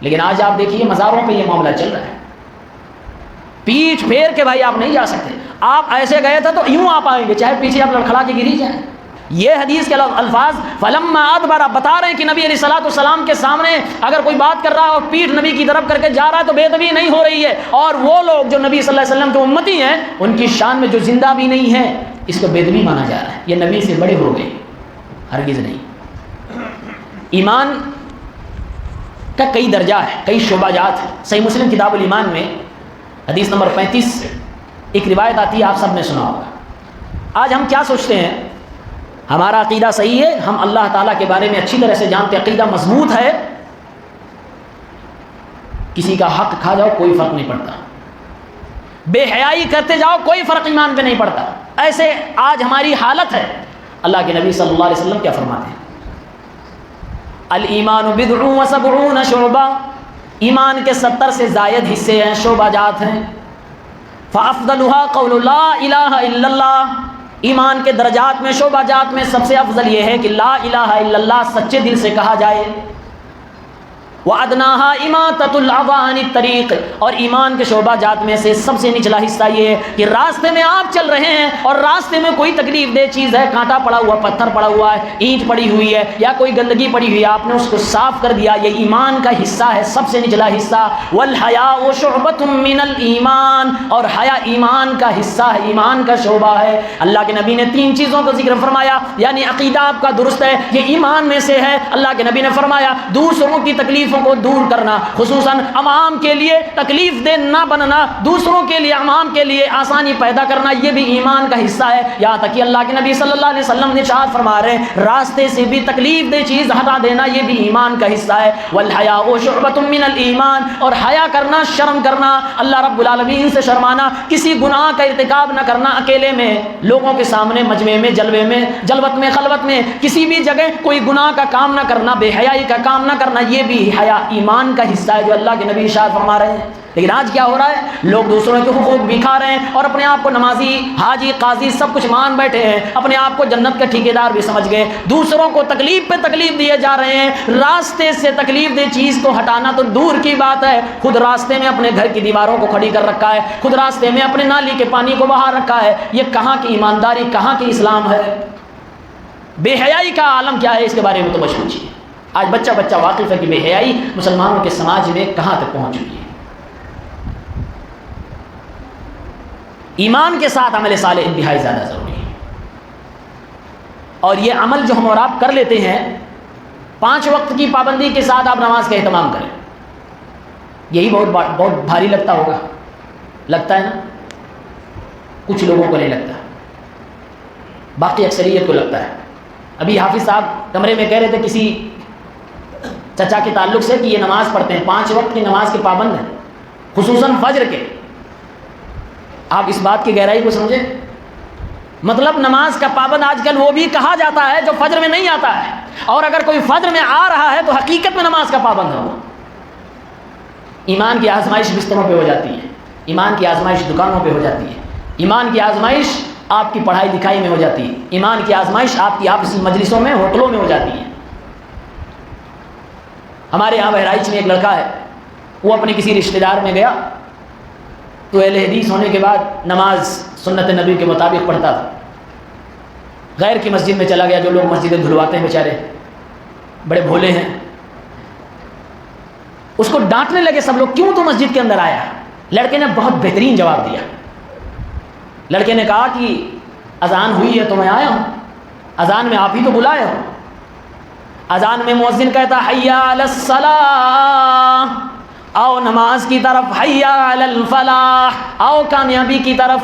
لیکن آج آپ دیکھیے مزاروں پہ یہ معاملہ چل رہا ہے، پیٹھ پھیر کے بھائی آپ نہیں جا سکتے، آپ ایسے گئے تھے تو یوں آپ آئیں گے چاہے پیچھے آپ لڑکھڑا کے گری جائیں۔ یہ حدیث کے الفاظ فلما ادبر بتا رہے ہیں کہ نبی علیہ الصلوۃ والسلام کے سامنے اگر کوئی بات کر رہا ہے اور پیٹھ نبی کی طرف کر کے جا رہا ہے تو بے ادبی نہیں ہو رہی ہے، اور وہ لوگ جو نبی صلی اللہ علیہ وسلم کے امتی ہیں ان کی شان میں جو زندہ بھی نہیں ہے اس کو بے ادبی مانا جا رہا ہے، یہ نبی سے بڑے ہو گئے، ہرگز نہیں۔ ایمان کا کئی درجہ ہے، کئی شعبہ جات ہیں۔ صحیح مسلم کتاب الایمان میں حدیث نمبر 35 ایک روایت آتی ہے، آپ سب نے سنا ہوگا۔ آج ہم کیا سوچتے ہیں ہمارا عقیدہ صحیح ہے، ہم اللہ تعالیٰ کے بارے میں اچھی طرح سے جانتے، عقیدہ مضبوط ہے، کسی کا حق کھا جاؤ کوئی فرق نہیں پڑتا، بے حیائی کرتے جاؤ کوئی فرق ایمان پہ نہیں پڑتا، ایسے آج ہماری حالت ہے۔ اللہ کے نبی صلی اللہ علیہ وسلم کیا فرماتے ہیں؟ الایمان بضع و سبعون شعبہ، ایمان کے 70 سے زائد حصے ہیں، شعبہ جات ہیں۔ فافضلها قول لا الہ الا اللہ، ایمان کے درجات میں شعبہ جات میں سب سے افضل یہ ہے کہ لا الہ الا اللہ سچے دل سے کہا جائے۔ وَأَدْنَاهَا إِمَاطَةُ الْأَذَى عَنِ الطَّرِيقِ، اور ایمان کے شعبہ جات میں سے سب سے نچلا حصہ یہ ہے کہ راستے میں آپ چل رہے ہیں اور راستے میں کوئی تکلیف دہ چیز ہے، کانٹا پڑا ہوا، پتھر پڑا ہوا ہے، اینٹ پڑی ہوئی ہے یا کوئی گندگی پڑی ہوئی ہے، آپ نے اس کو صاف کر دیا، یہ ایمان کا حصہ ہے، سب سے نچلا حصہ۔ وَالْحَيَاءُ شُعْبَةٌ مِّنَ الْإِيمَانِ، اور حیا ایمان کا حصہ ہے، ایمان کا شعبہ ہے۔ اللہ کے نبی نے 3 چیزوں کا ذکر فرمایا، یعنی عقیدہ آپ کا درست ہے، یہ ایمان میں سے ہے۔ اللہ کے نبی نے فرمایا دوسروں کی تکلیف کو دور کرنا، خصوصاً عوام کے لیے تکلیف دہ نہ بننا، دوسروں کے لیے عوام کے لیے آسانی پیدا کرنا، یہ بھی ایمان کا حصہ ہے۔ یہاں تک کہ اللہ کے نبی صلی اللہ علیہ وسلم نے ارشاد فرما رہے ہیں راستے سے بھی تکلیف دہ چیز ہٹا دینا یہ بھی ایمان کا حصہ ہے۔ والحیاء شعبۃ من الایمان، اور حیا کرنا، شرم کرنا، اللہ رب العالمین سے شرمانا، کسی گناہ کا ارتکاب نہ کرنا، اکیلے میں، لوگوں کے سامنے، مجمع میں، جلوے میں، جلوت میں، خلوت میں، کسی بھی جگہ کوئی گناہ کا کام نہ کرنا، بے حیائی کا کام نہ کرنا، یہ بھی حیا ایمان کا حصہ ہے جو اللہ کے نبی ارشاد فرما رہے ہیں۔ لیکن آج کیا ہو رہا ہے؟ لوگ دوسروں کے حقوق بھی کھا رہے ہیں اور اپنے آپ کو نمازی، حاجی، قاضی سب کچھ مان بیٹھے ہیں، اپنے آپ کو جنت کے ٹھیکیدار بھی سمجھ گئے، دوسروں کو تکلیف پہ تکلیف دیے جا رہے ہیں۔ راستے سے تکلیف دہ چیز کو ہٹانا تو دور کی بات ہے، خود راستے میں اپنے گھر کی دیواروں کو کھڑی کر رکھا ہے، خود راستے میں اپنے نالی کے پانی کو بہا رکھا ہے، یہ کہاں کی ایمانداری، کہاں کی اسلام ہے؟ بے حیائی کا عالم کیا ہے، اس کے بارے میں تو مت پوچھیے۔ آج بچہ بچہ واقف ہے کہ بے حیائی مسلمانوں کے سماج میں کہاں تک پہنچ چکی ہے۔ ایمان کے ساتھ عمل صالح انتہائی زیادہ ضروری ہے۔ اور یہ عمل جو ہم اور آپ کر لیتے ہیں 5 وقت کی پابندی کے ساتھ آپ نماز کا اہتمام کریں، یہی بہت بھاری لگتا ہوگا، لگتا ہے نا؟ کچھ لوگوں کو نہیں لگتا، باقی اکثریت کو لگتا ہے۔ ابھی حافظ صاحب کمرے میں کہہ رہے تھے کسی چچا کے تعلق سے کہ یہ نماز پڑھتے ہیں، 5 وقت کی نماز کے پابند ہیں، خصوصاً فجر کے۔ آپ اس بات کی گہرائی کو سمجھیں، مطلب نماز کا پابند آج کل وہ بھی کہا جاتا ہے جو فجر میں نہیں آتا ہے، اور اگر کوئی فجر میں آ رہا ہے تو حقیقت میں نماز کا پابند ہے۔ ایمان کی آزمائش بستروں پہ ہو جاتی ہے، ایمان کی آزمائش دکانوں پہ ہو جاتی ہے، ایمان کی آزمائش آپ کی پڑھائی لکھائی میں ہو جاتی ہے، ایمان کی آزمائش آپ کی آپسی مجلسوں میں، ہوٹلوں میں ہو جاتی ہے۔ ہمارے یہاں بہرائچ میں ایک لڑکا ہے، وہ اپنے کسی رشتہ دار میں گیا تو اہل حدیث ہونے کے بعد نماز سنت نبی کے مطابق پڑھتا تھا، غیر کی مسجد میں چلا گیا، جو لوگ مسجدیں دھلواتے ہیں بیچارے بڑے بھولے ہیں، اس کو ڈانٹنے لگے سب لوگ، کیوں تو مسجد کے اندر آیا؟ لڑکے نے بہت بہترین جواب دیا۔ لڑکے نے کہا کہ اذان ہوئی ہے تو میں آیا ہوں، اذان میں آپ ہی تو بلائے ہو، اذان میں مؤذن کہتا حی علی الصلاۃ، آؤ نماز کی طرف، حی علی الفلاح، آؤ کامیابی کی طرف۔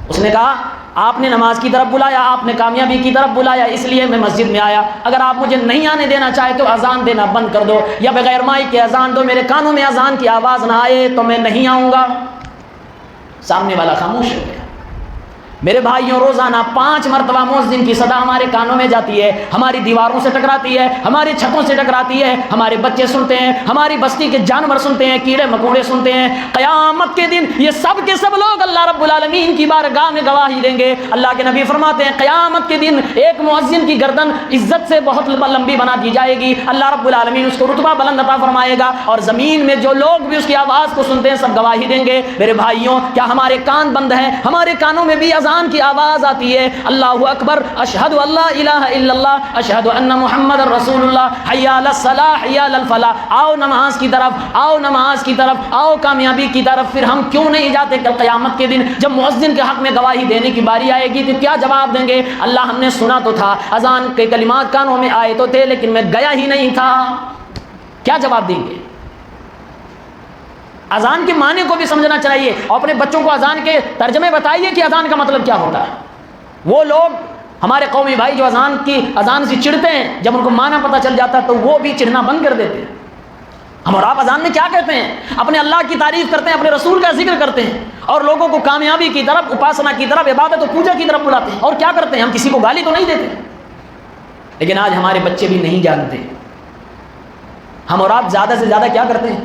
اس نے کہا آپ نے نماز کی طرف بلایا، آپ نے کامیابی کی طرف بلایا، اس لیے میں مسجد میں آیا، اگر آپ مجھے نہیں آنے دینا چاہے تو اذان دینا بند کر دو، یا بغیر مائک کے اذان دو، میرے کانوں میں اذان کی آواز نہ آئے تو میں نہیں آؤں گا۔ سامنے والا خاموش ہو گیا۔ میرے بھائیوں، روزانہ 5 مرتبہ مؤذن کی صدا ہمارے کانوں میں جاتی ہے، ہماری دیواروں سے ٹکراتی ہے، ہماری چھتوں سے ٹکراتی ہے، ہمارے بچے سنتے ہیں، ہماری بستی کے جانور سنتے ہیں، کیڑے مکوڑے سنتے ہیں۔ قیامت کے دن یہ سب کے سب لوگ اللہ رب العالمین کی بارگاہ میں گواہی دیں گے۔ اللہ کے نبی فرماتے ہیں قیامت کے دن ایک مؤذن کی گردن عزت سے بہت لمبی بنا دی جائے گی، اللہ رب العالمین اس کو رتبہ بلند عطا فرمائے گا، اور زمین میں جو لوگ بھی اس کی آواز کو سنتے ہیں سب گواہی دیں گے۔ میرے بھائیوں، کیا ہمارے کان بند ہیں؟ ہمارے کانوں میں بھی اذان کی آواز آتی ہے، اللہ اکبر، اشہد ان لا الہ الا اللہ، اشہد ان محمد رسول اللہ، حی علی الصلاح، حی علی الفلاح، آؤ نماز کی طرف، آؤ نماز کی طرف، آؤ کامیابی کی طرف۔ پھر ہم کیوں نہیں جاتے؟ کل قیامت کے دن جب مؤذن کے حق میں گواہی دینے کی باری آئے گی تو کیا جواب دیں گے؟ اللہ ہم نے سنا تو تھا، اذان کے کلمات کانوں میں آئے تو تھے، لیکن میں گیا ہی نہیں تھا۔ کیا جواب دیں گے؟ اذان کے معنی کو بھی سمجھنا چاہیے، اور اپنے بچوں کو اذان کے ترجمے بتائیے کہ اذان کا مطلب کیا ہوتا ہے۔ وہ لوگ ہمارے قومی بھائی جو اذان سے چڑھتے ہیں، جب ان کو معنی پتہ چل جاتا ہے تو وہ بھی چڑھنا بند کر دیتے ہیں۔ ہم اور آپ اذان میں کیا کہتے ہیں؟ اپنے اللہ کی تعریف کرتے ہیں، اپنے رسول کا ذکر کرتے ہیں، اور لوگوں کو کامیابی کی طرف، اپاسنا کی طرف، عبادت و پوجا کی طرف بلاتے ہیں۔ اور کیا کرتے ہیں؟ ہم کسی کو گالی تو نہیں دیتے، لیکن آج ہمارے بچے بھی نہیں جانتے۔ ہم اور آپ زیادہ سے زیادہ کیا کرتے ہیں؟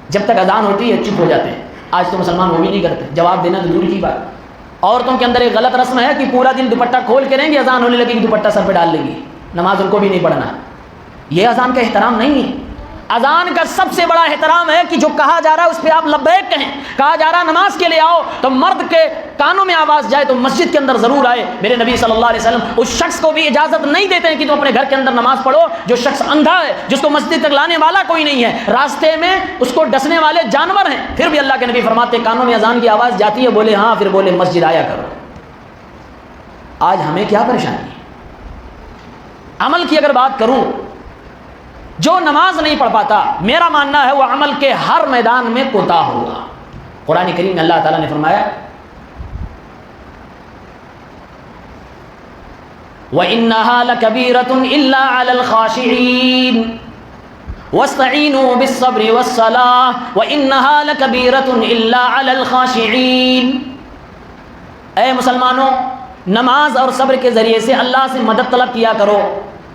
جب تک اذان ہوتی ہے چپ ہو جاتے ہیں۔ آج تو مسلمان وہ بھی نہیں کرتے، جواب دینا تو دور کی بات۔ عورتوں کے اندر ایک غلط رسم ہے کہ پورا دن دوپٹہ کھول کے رہیں گی، اذان ہونے لگے گی دوپٹہ سر پہ ڈال لیں گی، نماز ان کو بھی نہیں پڑھنا۔ یہ اذان کا احترام نہیں ہے۔ اذان کا سب سے بڑا احترام ہے کہ جو کہا جا رہا ہے اس پہ آپ لبیک کہیں۔ کہا جا رہا ہے نماز کے لیے آؤ، تو مرد کے کانوں میں آواز جائے تو مسجد کے اندر ضرور آئے۔ میرے نبی صلی اللہ علیہ وسلم اس شخص کو بھی اجازت نہیں دیتے ہیں کہ تم اپنے گھر کے اندر نماز پڑھو جو شخص اندھا ہے، جس کو مسجد تک لانے والا کوئی نہیں ہے، راستے میں اس کو ڈسنے والے جانور ہیں، پھر بھی اللہ کے نبی فرماتے ہیں کانوں میں اذان کی آواز جاتی ہے، بولے ہاں، پھر بولے مسجد آیا کرو۔ آج ہمیں کیا پریشانی ہے؟ عمل کی اگر بات کروں، جو نماز نہیں پڑھ پاتا، میرا ماننا ہے وہ عمل کے ہر میدان میں کوتاہ ہوگا۔ قرآن کریم میں اللہ تعالیٰ نے فرمایا وَإِنَّهَا لَكَبِيرَةٌ إِلَّا عَلَى الْخَاشِعِينَ وَاسْتَعِينُوا بِالصَّبْرِ وَالصَّلَاةِ وَإِنَّهَا لَكَبِيرَةٌ إِلَّا عَلَى الْخَاشِعِينَ۔ اے مسلمانوں، نماز اور صبر کے ذریعے سے اللہ سے مدد طلب کیا کرو۔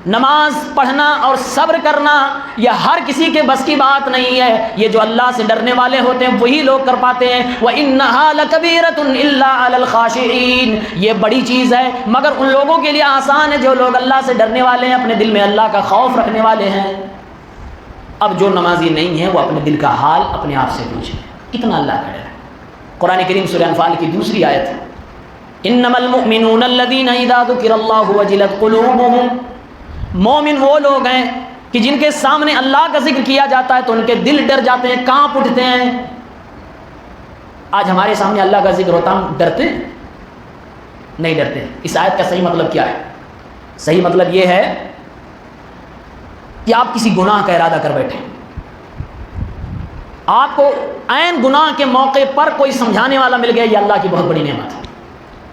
نماز پڑھنا اور صبر کرنا یہ ہر کسی کے بس کی بات نہیں ہے، یہ جو اللہ سے ڈرنے والے ہوتے ہیں وہی لوگ کر پاتے ہیں۔ وَإِنَّهَا لَكَبِيرَةٌ إِلَّا عَلَى الْخَاشِعِينَ، یہ بڑی چیز ہے مگر ان لوگوں کے لیے آسان ہے جو لوگ اللہ سے ڈرنے والے ہیں، اپنے دل میں اللہ کا خوف رکھنے والے ہیں۔ اب جو نمازی نہیں ہے وہ اپنے دل کا حال اپنے آپ سے پوچھیں، کتنا اللہ کا ڈر ہے۔ قرآن کریم سورہ انفال کی دوسری آیت ہے إِنَّمَا الْمُؤْمِنُونَ الَّذِينَ إِذَا ذُكِرَ اللَّهُ وَجِلَتْ قُلُوبُهُمْ۔ مومن وہ لوگ ہیں کہ جن کے سامنے اللہ کا ذکر کیا جاتا ہے تو ان کے دل ڈر جاتے ہیں، کانپ اٹھتے ہیں۔ آج ہمارے سامنے اللہ کا ذکر ہوتا ہم ڈرتے ہیں؟ نہیں ڈرتے۔ اس آیت کا صحیح مطلب کیا ہے؟ صحیح مطلب یہ ہے کہ آپ کسی گناہ کا ارادہ کر بیٹھے، آپ کو عین گناہ کے موقع پر کوئی سمجھانے والا مل گیا، یہ اللہ کی بہت بڑی نعمت ہے۔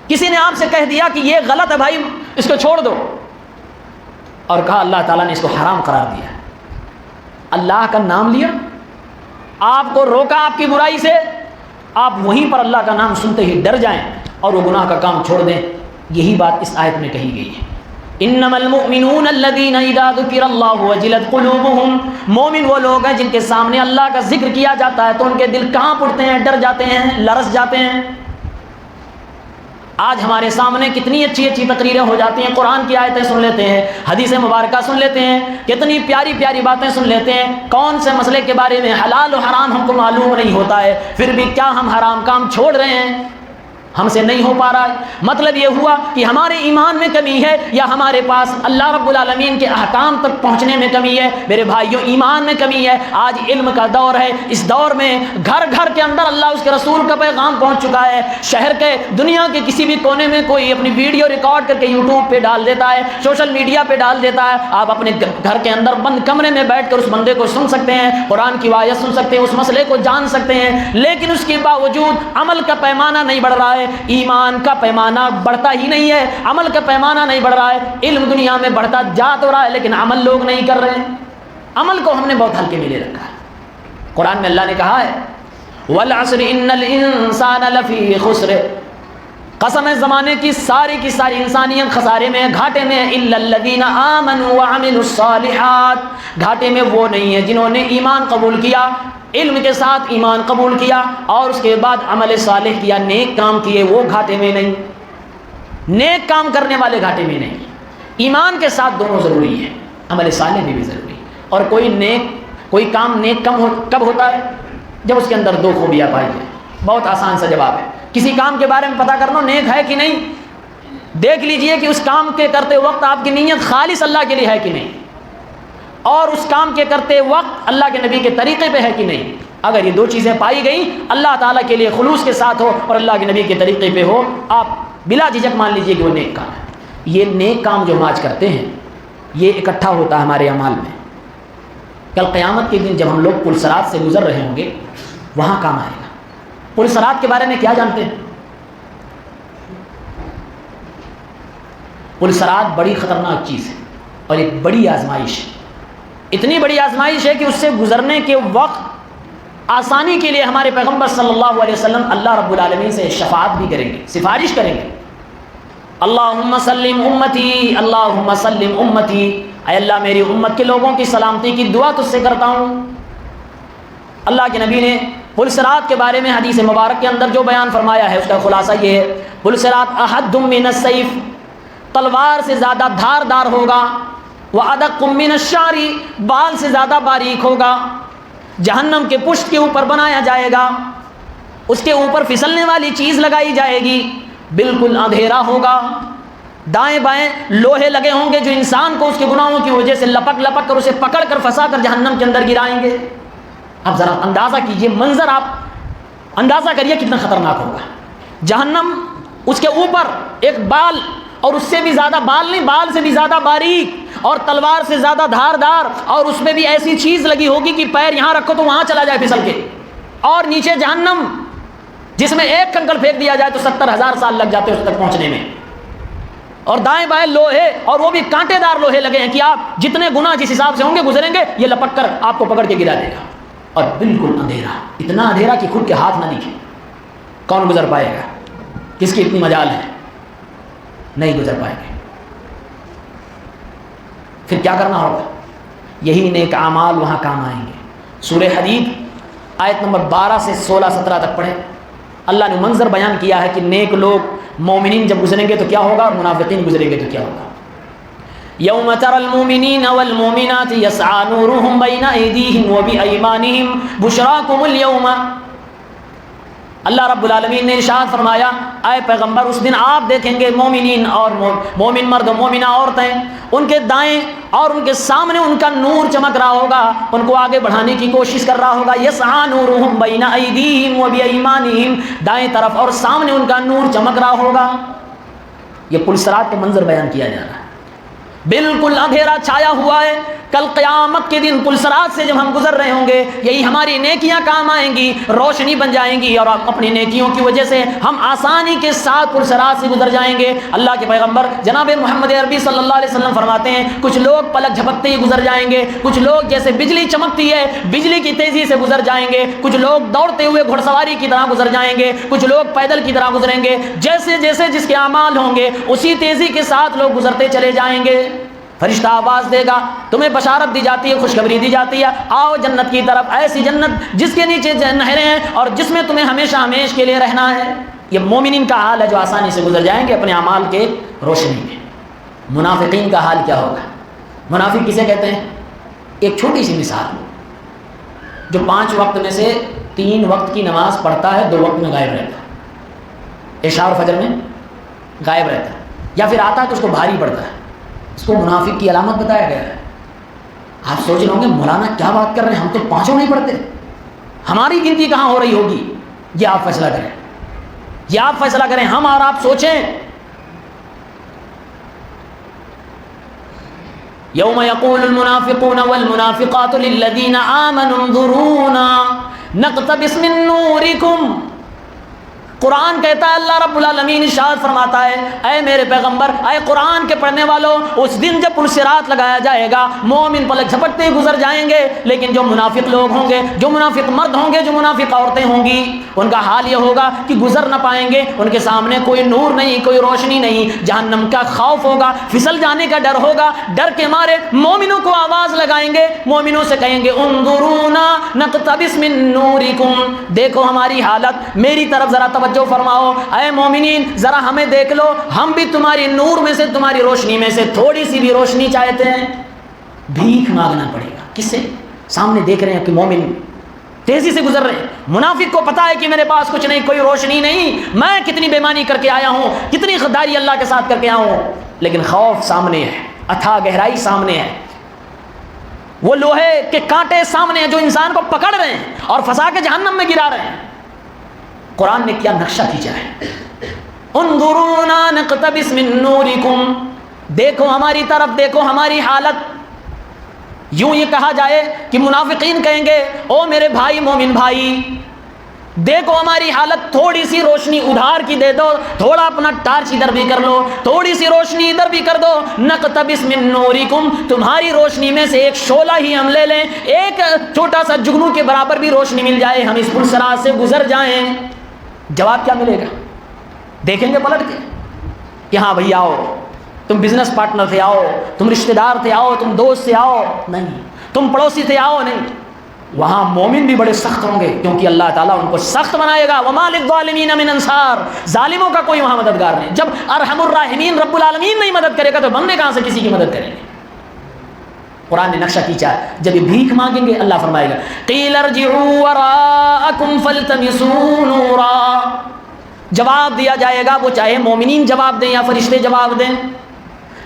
کسی نے آپ سے کہہ دیا کہ یہ غلط ہے بھائی، اس کو چھوڑ دو، اور کہا اللہ تعالیٰ نے اس کو حرام قرار دیا، اللہ کا نام لیا، آپ کو روکا آپ کی برائی سے، آپ وہیں پر اللہ کا نام سنتے ہی ڈر جائیں اور وہ گناہ کا کام چھوڑ دیں۔ یہی بات اس آیت میں کہی گئی ہے، انما المؤمنون الذين اذا ذكر الله وجلت قلوبهم، مومن وہ لوگ ہیں جن کے سامنے اللہ کا ذکر کیا جاتا ہے تو ان کے دل کانپ اٹھتے ہیں، ڈر جاتے ہیں، لرز جاتے ہیں۔ آج ہمارے سامنے کتنی اچھی اچھی تقریریں ہو جاتی ہیں، قرآن کی آیتیں سن لیتے ہیں، حدیث مبارکہ سن لیتے ہیں، کتنی پیاری پیاری باتیں سن لیتے ہیں، کون سے مسئلے کے بارے میں حلال و حرام ہم کو معلوم نہیں ہوتا ہے، پھر بھی کیا ہم حرام کام چھوڑ رہے ہیں؟ ہم سے نہیں ہو پا رہا ہے۔ مطلب یہ ہوا کہ ہمارے ایمان میں کمی ہے یا ہمارے پاس اللہ رب العالمین کے احکام تک پہنچنے میں کمی ہے؟ میرے بھائیوں، ایمان میں کمی ہے۔ آج علم کا دور ہے، اس دور میں گھر گھر کے اندر اللہ اس کے رسول کا پیغام پہنچ چکا ہے۔ شہر کے، دنیا کے کسی بھی کونے میں کوئی اپنی ویڈیو ریکارڈ کر کے یوٹیوب پہ ڈال دیتا ہے، سوشل میڈیا پہ ڈال دیتا ہے، آپ اپنے گھر کے اندر بند کمرے میں بیٹھ کر اس بندے کو سن سکتے ہیں، قرآن کی آیت سن سکتے ہیں، اس مسئلے کو جان سکتے ہیں، لیکن اس کے باوجود عمل کا پیمانہ نہیں بڑھ رہا ہے، ایمان کا پیمانہ بڑھتا ہی نہیں ہے، عمل کا پیمانہ نہیں بڑھ رہا ہے۔ علم دنیا میں بڑھتا جا تو رہا ہے لیکن عمل لوگ نہیں کر رہے ہیں، عمل کو ہم نے بہت ہلکے میں لے رکھا ہے۔ قرآن میں اللہ نے کہا ہے وَالْعَصْرِ إِنَّ الْإِنسَانَ لَفِي خُسْرٍ، قسم ہے زمانے کی ساری انسانیت خسارے میں، گھاٹے میں، إِلَّا الَّذِينَ آمَنُوا وَعَمِلُوا الصَّالِحَاتِ، گھاٹے میں وہ نہیں ہے جنہوں نے ایمان قبول کیا، علم کے ساتھ ایمان قبول کیا اور اس کے بعد عمل صالح کیا، نیک کام کیے، وہ گھاٹے میں نہیں۔ نیک کام کرنے والے گھاٹے میں نہیں۔ ایمان کے ساتھ دونوں ضروری ہیں، عمل صالح بھی ضروری ہے۔ اور کوئی کام نیک کب ہوتا ہے؟ جب اس کے اندر دو خوبیاں پائی جائیں۔ بہت آسان سا جواب ہے، کسی کام کے بارے میں پتہ کرنا نیک ہے کہ نہیں، دیکھ لیجئے کہ اس کام کے کرتے وقت آپ کی نیت خالص اللہ کے لیے ہے کہ نہیں، اور اس کام کے کرتے وقت اللہ کے نبی کے طریقے پہ ہے کہ نہیں۔ اگر یہ دو چیزیں پائی گئیں، اللہ تعالیٰ کے لیے خلوص کے ساتھ ہو اور اللہ کے نبی کے طریقے پہ ہو، آپ بلا جھجک مان لیجئے کہ وہ نیک کام ہے۔ یہ نیک کام جو ہم آج کرتے ہیں یہ اکٹھا ہوتا ہے ہمارے اعمال میں، کل قیامت کے دن جب ہم لوگ پل صراط سے گزر رہے ہوں گے وہاں کام آئے گا۔ پل صراط کے بارے میں کیا جانتے ہیں؟ پل صراط بڑی خطرناک چیز ہے اور ایک بڑی آزمائش ہے، اتنی بڑی آزمائش ہے کہ اس سے گزرنے کے وقت آسانی کے لیے ہمارے پیغمبر صلی اللہ علیہ وسلم اللہ رب العالمین سے شفاعت بھی کریں گے، سفارش کریں گے، اللہم سلم امتی، اللہم سلم امتی، اے اللہ میری امت کے لوگوں کی سلامتی کی دعا تجھ سے کرتا ہوں۔ اللہ کے نبی نے پل صراط کے بارے میں حدیث مبارک کے اندر جو بیان فرمایا ہے اس کا خلاصہ یہ ہے، پل صراط احد من السیف، تلوار سے زیادہ دھاردار ہوگا، وَأَدَقُّ مِنَ الشَّعْرِ، بال سے زیادہ باریک ہوگا، جہنم کے پشت کے اوپر بنایا جائے گا، اس کے اوپر پھسلنے والی چیز لگائی جائے گی، بالکل اندھیرا ہوگا، دائیں بائیں لوہے لگے ہوں گے جو انسان کو اس کے گناہوں کی وجہ سے لپک کر اسے پکڑ کر پھنسا کر جہنم کے اندر گرائیں گے۔ اب ذرا اندازہ کیجئے، منظر آپ اندازہ کریے کتنا خطرناک ہوگا۔ جہنم، اس کے اوپر ایک بال، اور اس سے بھی زیادہ بال نہیں، بال سے بھی زیادہ باریک اور تلوار سے زیادہ دھاردار، اور اس میں بھی ایسی چیز لگی ہوگی کہ پیر یہاں رکھو تو وہاں چلا جائے پھسل کے، اور نیچے جہنم جس میں ایک کنکر پھینک دیا جائے تو 70,000 سال لگ جاتے ہیں اس تک پہنچنے میں، اور دائیں بائیں لوہے، اور وہ بھی کانٹے دار لوہے لگے ہیں کہ آپ جتنے گناہ جس حساب سے ہوں گے گزریں گے یہ لپک کر آپ کو پکڑ کے گرا دے گا، اور بالکل اندھیرا، اتنا اندھیرا کہ خود کے ہاتھ نہ دکھے۔ کون گزر پائے گا؟ کس کی اتنی مجال ہے؟ نہیں گزر پائیں گے۔ پھر کیا کرنا ہوگا؟ یہی نیک اعمال وہاں کام آئیں گے۔ سورہ حدید آیت نمبر 12 سے 16-17 تک پڑھیں۔ اللہ نے منظر بیان کیا ہے کہ نیک لوگ مومنین جب گزریں گے تو کیا ہوگا اور منافقین گزریں گے تو کیا ہوگا۔ یوم تری المؤمنین والمؤمنات یسعی نورهم بین ایدیہم وبایمانہم بشراکم اليوم، اللہ رب العالمین نے ارشاد فرمایا اے پیغمبر اس دن آپ دیکھیں گے مومنین اور مومن مرد و مومنہ عورتیں، ان کے دائیں اور ان کے سامنے ان کا نور چمک رہا ہوگا، ان کو آگے بڑھانے کی کوشش کر رہا ہوگا۔ یسعی نورهم بین ایدیہم وبایمانہم، دائیں طرف اور سامنے ان کا نور چمک رہا ہوگا۔ یہ پل صراط کا منظر بیان کیا جا رہا ہے۔ بالکل اندھیرا چھایا ہوا ہے. کل قیامت کے دن پلسرات سے جب ہم گزر رہے ہوں گے, یہی ہماری نیکیاں کام آئیں گی, روشنی بن جائیں گی, اور اپنی نیکیوں کی وجہ سے ہم آسانی کے ساتھ پلسرات سے گزر جائیں گے. اللہ کے پیغمبر جناب محمد عربی صلی اللہ علیہ وسلم فرماتے ہیں, کچھ لوگ پلک جھپکتے ہی گزر جائیں گے, کچھ لوگ جیسے بجلی چمکتی ہے بجلی کی تیزی سے گزر جائیں گے, کچھ لوگ دوڑتے ہوئے گھڑ سواری کی طرح گزر جائیں گے, کچھ لوگ پیدل کی طرح گزریں گے. جیسے جیسے جس کے اعمال ہوں گے اسی تیزی کے ساتھ لوگ گزرتے چلے جائیں گے. فرشتہ آواز دے گا, تمہیں بشارت دی جاتی ہے, خوشخبری دی جاتی ہے, آؤ جنت کی طرف, ایسی جنت جس کے نیچے نہریں ہیں اور جس میں تمہیں ہمیشہ ہمیش کے لیے رہنا ہے. یہ مومنین کا حال ہے جو آسانی سے گزر جائیں گے اپنے اعمال کے روشنی میں. منافقین کا حال کیا ہوگا؟ منافق کسے کہتے ہیں؟ ایک چھوٹی سی مثال, جو 5 وقت میں سے 3 وقت کی نماز پڑھتا ہے, 2 وقت میں غائب رہتا ہے, عشاء اور فجر میں غائب رہتا ہے, یا پھر آتا ہے تو اس کو بھاری پڑتا ہے. اس کو منافق کی علامت بتایا گیا ہے. آپ سوچ رہے ہوں گے مولانا کیا بات کر رہے ہیں, ہم تو 5 نہیں پڑھتے, ہماری گنتی کہاں ہو رہی ہوگی؟ یہ آپ فیصلہ کریں, یہ آپ فیصلہ کریں, ہم اور آپ سوچیں. یوم یقول المنافقون والمنافقات للذین آمنوا انظرونا نقتبس من نورکم. قرآن کہتا ہے, اللہ رب العالمین ارشاد فرماتا ہے, اے میرے پیغمبر, اے قرآن کے پڑھنے والوں, اس دن جب پلسرات لگایا جائے گا مومن پلک جھپکتے گزر جائیں گے, لیکن جو منافق لوگ ہوں گے, جو منافق مرد ہوں گے, جو منافق عورتیں ہوں گی, ان کا حال یہ ہوگا کہ گزر نہ پائیں گے. ان کے سامنے کوئی نور نہیں, کوئی روشنی نہیں, جہنم کا خوف ہوگا, پھسل جانے کا ڈر ہوگا. ڈر کے مارے مومنوں کو آواز لگائیں گے, مومنوں سے کہیں گے انظرونا نقتبس من نورکم, دیکھو ہماری حالت, میری طرف ذرا توجہ فرماؤ, اے مومنین ذرا ہمیں دیکھ لو, ہم بھی تمہاری نور میں سے, تمہاری روشنی میں سے تھوڑی سی بھی روشنی چاہتے ہیں. بھیک مانگنا پڑے گا. کس سے؟ سامنے دیکھ رہے ہیں کہ مومن تیزی سے گزر رہے ہیں. منافق کو پتا ہے کہ میرے پاس کچھ نہیں, کوئی روشنی نہیں, میں کتنی بےمانی کر کے آیا ہوں, کتنی غداری اللہ کے ساتھ کر کے آیا ہوں, لیکن خوف سامنے ہے, اتھا گہرائی سامنے ہے, وہ لوہے کے کانٹے سامنے ہیں جو انسان کو پکڑ رہے ہیں اور پھنسا کے جہنم میں گرا رہے ہیں. قرآن نے کیا نقشہ کھینچا ہے, انظرونا نقتبس من نورکم, دیکھو ہماری طرف, دیکھو ہماری حالت. یوں یہ کہا جائے کہ منافقین کہیں گے, او میرے بھائی مومن بھائی, دیکھو ہماری حالت, تھوڑی سی روشنی ادھار کی دے دو, تھوڑا اپنا ٹارچ ادھر بھی کر لو, تھوڑی سی روشنی ادھر بھی کر دو. نقتبس من نورکم, تمہاری روشنی میں سے ایک شعلہ ہی ہم لے لیں, ایک چھوٹا سا جگنو کے برابر بھی روشنی مل جائے, ہم اس پلسرات سے گزر جائیں. جواب کیا ملے گا؟ دیکھیں گے پلٹ کے کہ ہاں بھائی آؤ, تم بزنس پارٹنر تھے آؤ, تم رشتہ دار تھے آؤ, تم دوست تھے آؤ, نہیں, تم پڑوسی تھے آؤ, نہیں. وہاں مومن بھی بڑے سخت ہوں گے, کیونکہ اللہ تعالیٰ ان کو سخت بنائے گا. وما للظالمین من انصار, ظالموں کا کوئی وہاں مددگار نہیں. جب ارحم الراحمین رب العالمین نہیں مدد کرے گا تو بندے کہاں سے کسی کی مدد کریں گے؟ قرآن نے نقشہ کھینچا ہے. جب یہ بھیک مانگیں گے اللہ فرمائے گا قیل ارجعوا وراءکم فالتمسوا نورا, جواب دیا جائے گا, وہ چاہے مومنین جواب دیں یا فرشتے جواب دیں,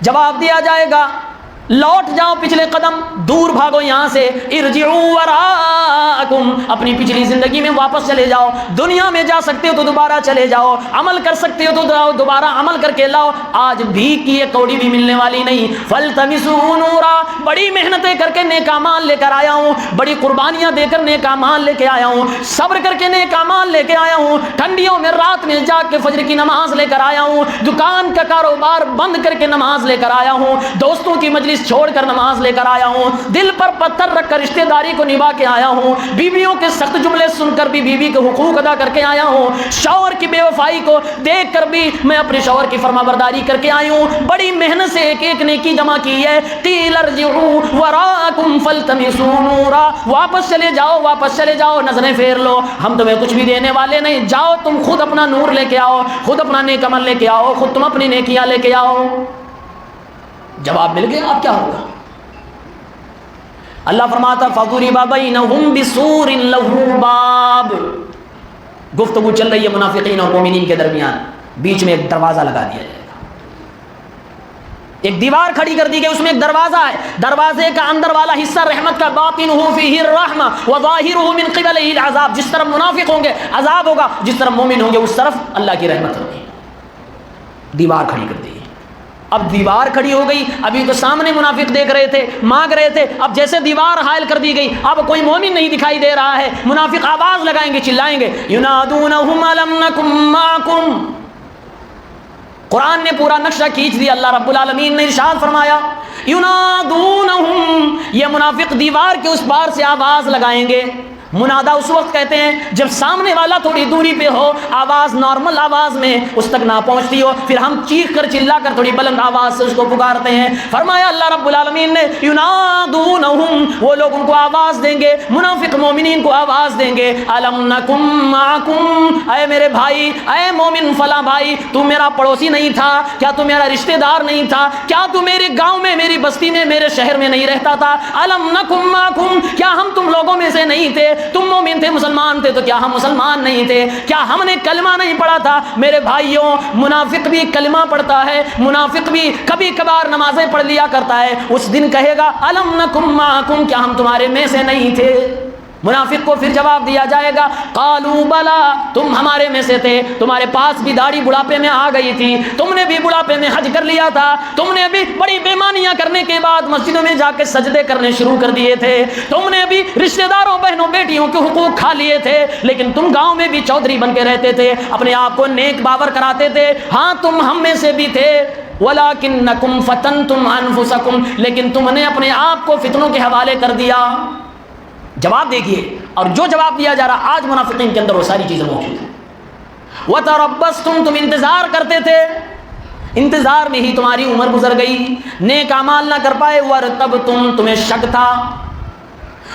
جواب دیا جائے گا لوٹ جاؤ پچھلے قدم, دور بھاگو یہاں سے. ارجعوا وراءکم, اپنی پچھلی زندگی میں واپس چلے جاؤ. دنیا میں جا سکتے ہو تو دوبارہ چلے جاؤ, عمل کر سکتے ہو تو دوبارہ عمل کر کے لاؤ. آج بھیک کی ایک کوڑی بھی ملنے والی نہیں. فالتمسوا نورا, بڑی محنتیں کر کے نیک اعمال لے کر آیا ہوں, بڑی قربانیاں دے کر نیک اعمال لے کے آیا ہوں, صبر کر کے نیک اعمال لے کے آیا ہوں, ٹھنڈیوں میں رات میں جا کے فجر کی نماز لے کر آیا ہوں, دکان کا کاروبار بند کر کے نماز لے کر آیا ہوں, دوستوں کی مجلس چھوڑ کر نماز لے کر آیا ہوں, دل پر پتھر رکھ کر رشتہ داری کو نبھا کے آیا ہوں, بیویوں کے سخت جملے سن کر بھی بیوی کے حقوق ادا کر کے آیا ہوں, شوہر کی بے وفائی کو دیکھ کر بھی میں اپنے شوہر کی فرما برداری کر کے آئی ہوں, بڑی محنت سے ایک ایک نیکی جمع کی ہے. قیل ارجعوا وراءکم فالتمسوا نورا, واپس چلے جاؤ, واپس چلے جاؤ, نظریں پھیر لو, ہم تمہیں کچھ بھی دینے والے نہیں, جاؤ تم خود اپنا نور لے کے آؤ, خود اپنا نیک عمل لے کے آؤ, خود تم اپنی نیکیاں لے کے آؤ. جواب مل گیا, اب کیا ہوگا؟ اللہ فرماتا فَضُرِبَ بَيْنَهُمْ بِسُورٍ لَهُ بَابٌ, گفتگو چل رہی ہے منافقین اور مومنین کے درمیان, بیچ میں ایک دروازہ لگا دیا جائے گا, ایک دیوار کھڑی کر دی گئی, اس میں ایک دروازہ ہے, دروازے کا اندر والا حصہ رحمت کا, باطنُهُ فِيهِ الرَّحْمَةُ وَظَاهِرُهُ مِنْ قِبَلِهِ الْعَذَابُ, جس طرف منافق ہوں گے عذاب ہوگا, جس طرف مومن ہوں گے اس طرف اللہ کی رحمت ہوگی. دیوار کھڑی کر دی. اب دیوار کھڑی ہو گئی، ابھی تو سامنے منافق دیکھ رہے تھے، مانگ رہے تھے، اب جیسے دیوار حائل کر دی گئی، اب کوئی مومن نہیں دکھائی دے رہا ہے، منافق آواز لگائیں گے، چلائیں گے، ینادونہم الم نکم معکم۔ قرآن نے پورا نقشہ کھینچ دیا۔ اللہ رب العالمین نے ارشاد فرمایا ینادونہم، یہ منافق دیوار کے اس پار سے آواز لگائیں گے۔ منادا اس وقت کہتے ہیں جب سامنے والا تھوڑی دوری پہ ہو، آواز نارمل آواز میں اس تک نہ پہنچتی ہو، پھر ہم چیخ کر چلا کر تھوڑی بلند آواز سے اس کو پکارتے ہیں۔ فرمایا اللہ رب العالمین نے ینادونہم، وہ لوگ ان کو آواز دیں گے، منافق مومنین کو آواز دیں گے، الم نکم معکم، اے میرے بھائی، اے مومن فلاں بھائی، تو میرا پڑوسی نہیں تھا کیا؟ تو میرا رشتہ دار نہیں تھا کیا؟ تو میرے گاؤں میں، میری بستی میں، میرے شہر میں نہیں رہتا تھا؟ الم نکم معکم، کیا ہم تم لوگوں میں سے نہیں تھے؟ تم مومن تھے، مسلمان تھے، تو کیا ہم مسلمان نہیں تھے؟ کیا ہم نے کلمہ نہیں پڑھا تھا؟ میرے بھائیوں، منافق بھی کلمہ پڑھتا ہے، منافق بھی کبھی کبھار نمازیں پڑھ لیا کرتا ہے، اس دن کہے گا الم نکم معکم، کیا ہم تمہارے میں سے نہیں تھے؟ منافق کو پھر جواب دیا جائے گا قالوا بلا، تم ہمارے میں سے تھے، تمہارے پاس بھی داڑھی بڑھاپے میں آ گئی تھی، تم نے بھی بڑھاپے میں حج کر لیا تھا، تم نے بھی بڑی بےمانیاں کرنے کے بعد مسجدوں میں جا کے سجدے کرنے شروع کر دیے تھے، تم نے بھی رشتہ داروں بہنوں بیٹیوں کے حقوق کھا لیے تھے، لیکن تم گاؤں میں بھی چودھری بن کے رہتے تھے، اپنے آپ کو نیک باور کراتے تھے، ہاں تم ہم میں سے بھی تھے، وَلَكِنَّكُمْ فَتَنْتُمْ أَنفُسَكُمْ، لیکن تم نے اپنے آپ کو فتنوں کے حوالے کر دیا۔ جواب دیکھیے، اور جو جواب دیا جا رہا آج منافقین کے اندر وہ ساری چیزیں موجود ہیں۔ وَتَرَبَّصْتُمْ، تم انتظار کرتے تھے، انتظار میں ہی تمہاری عمر گزر گئی، نیک اعمال نہ کر پائے، وَارْتَبْتُمْ، تمہیں شک تھا،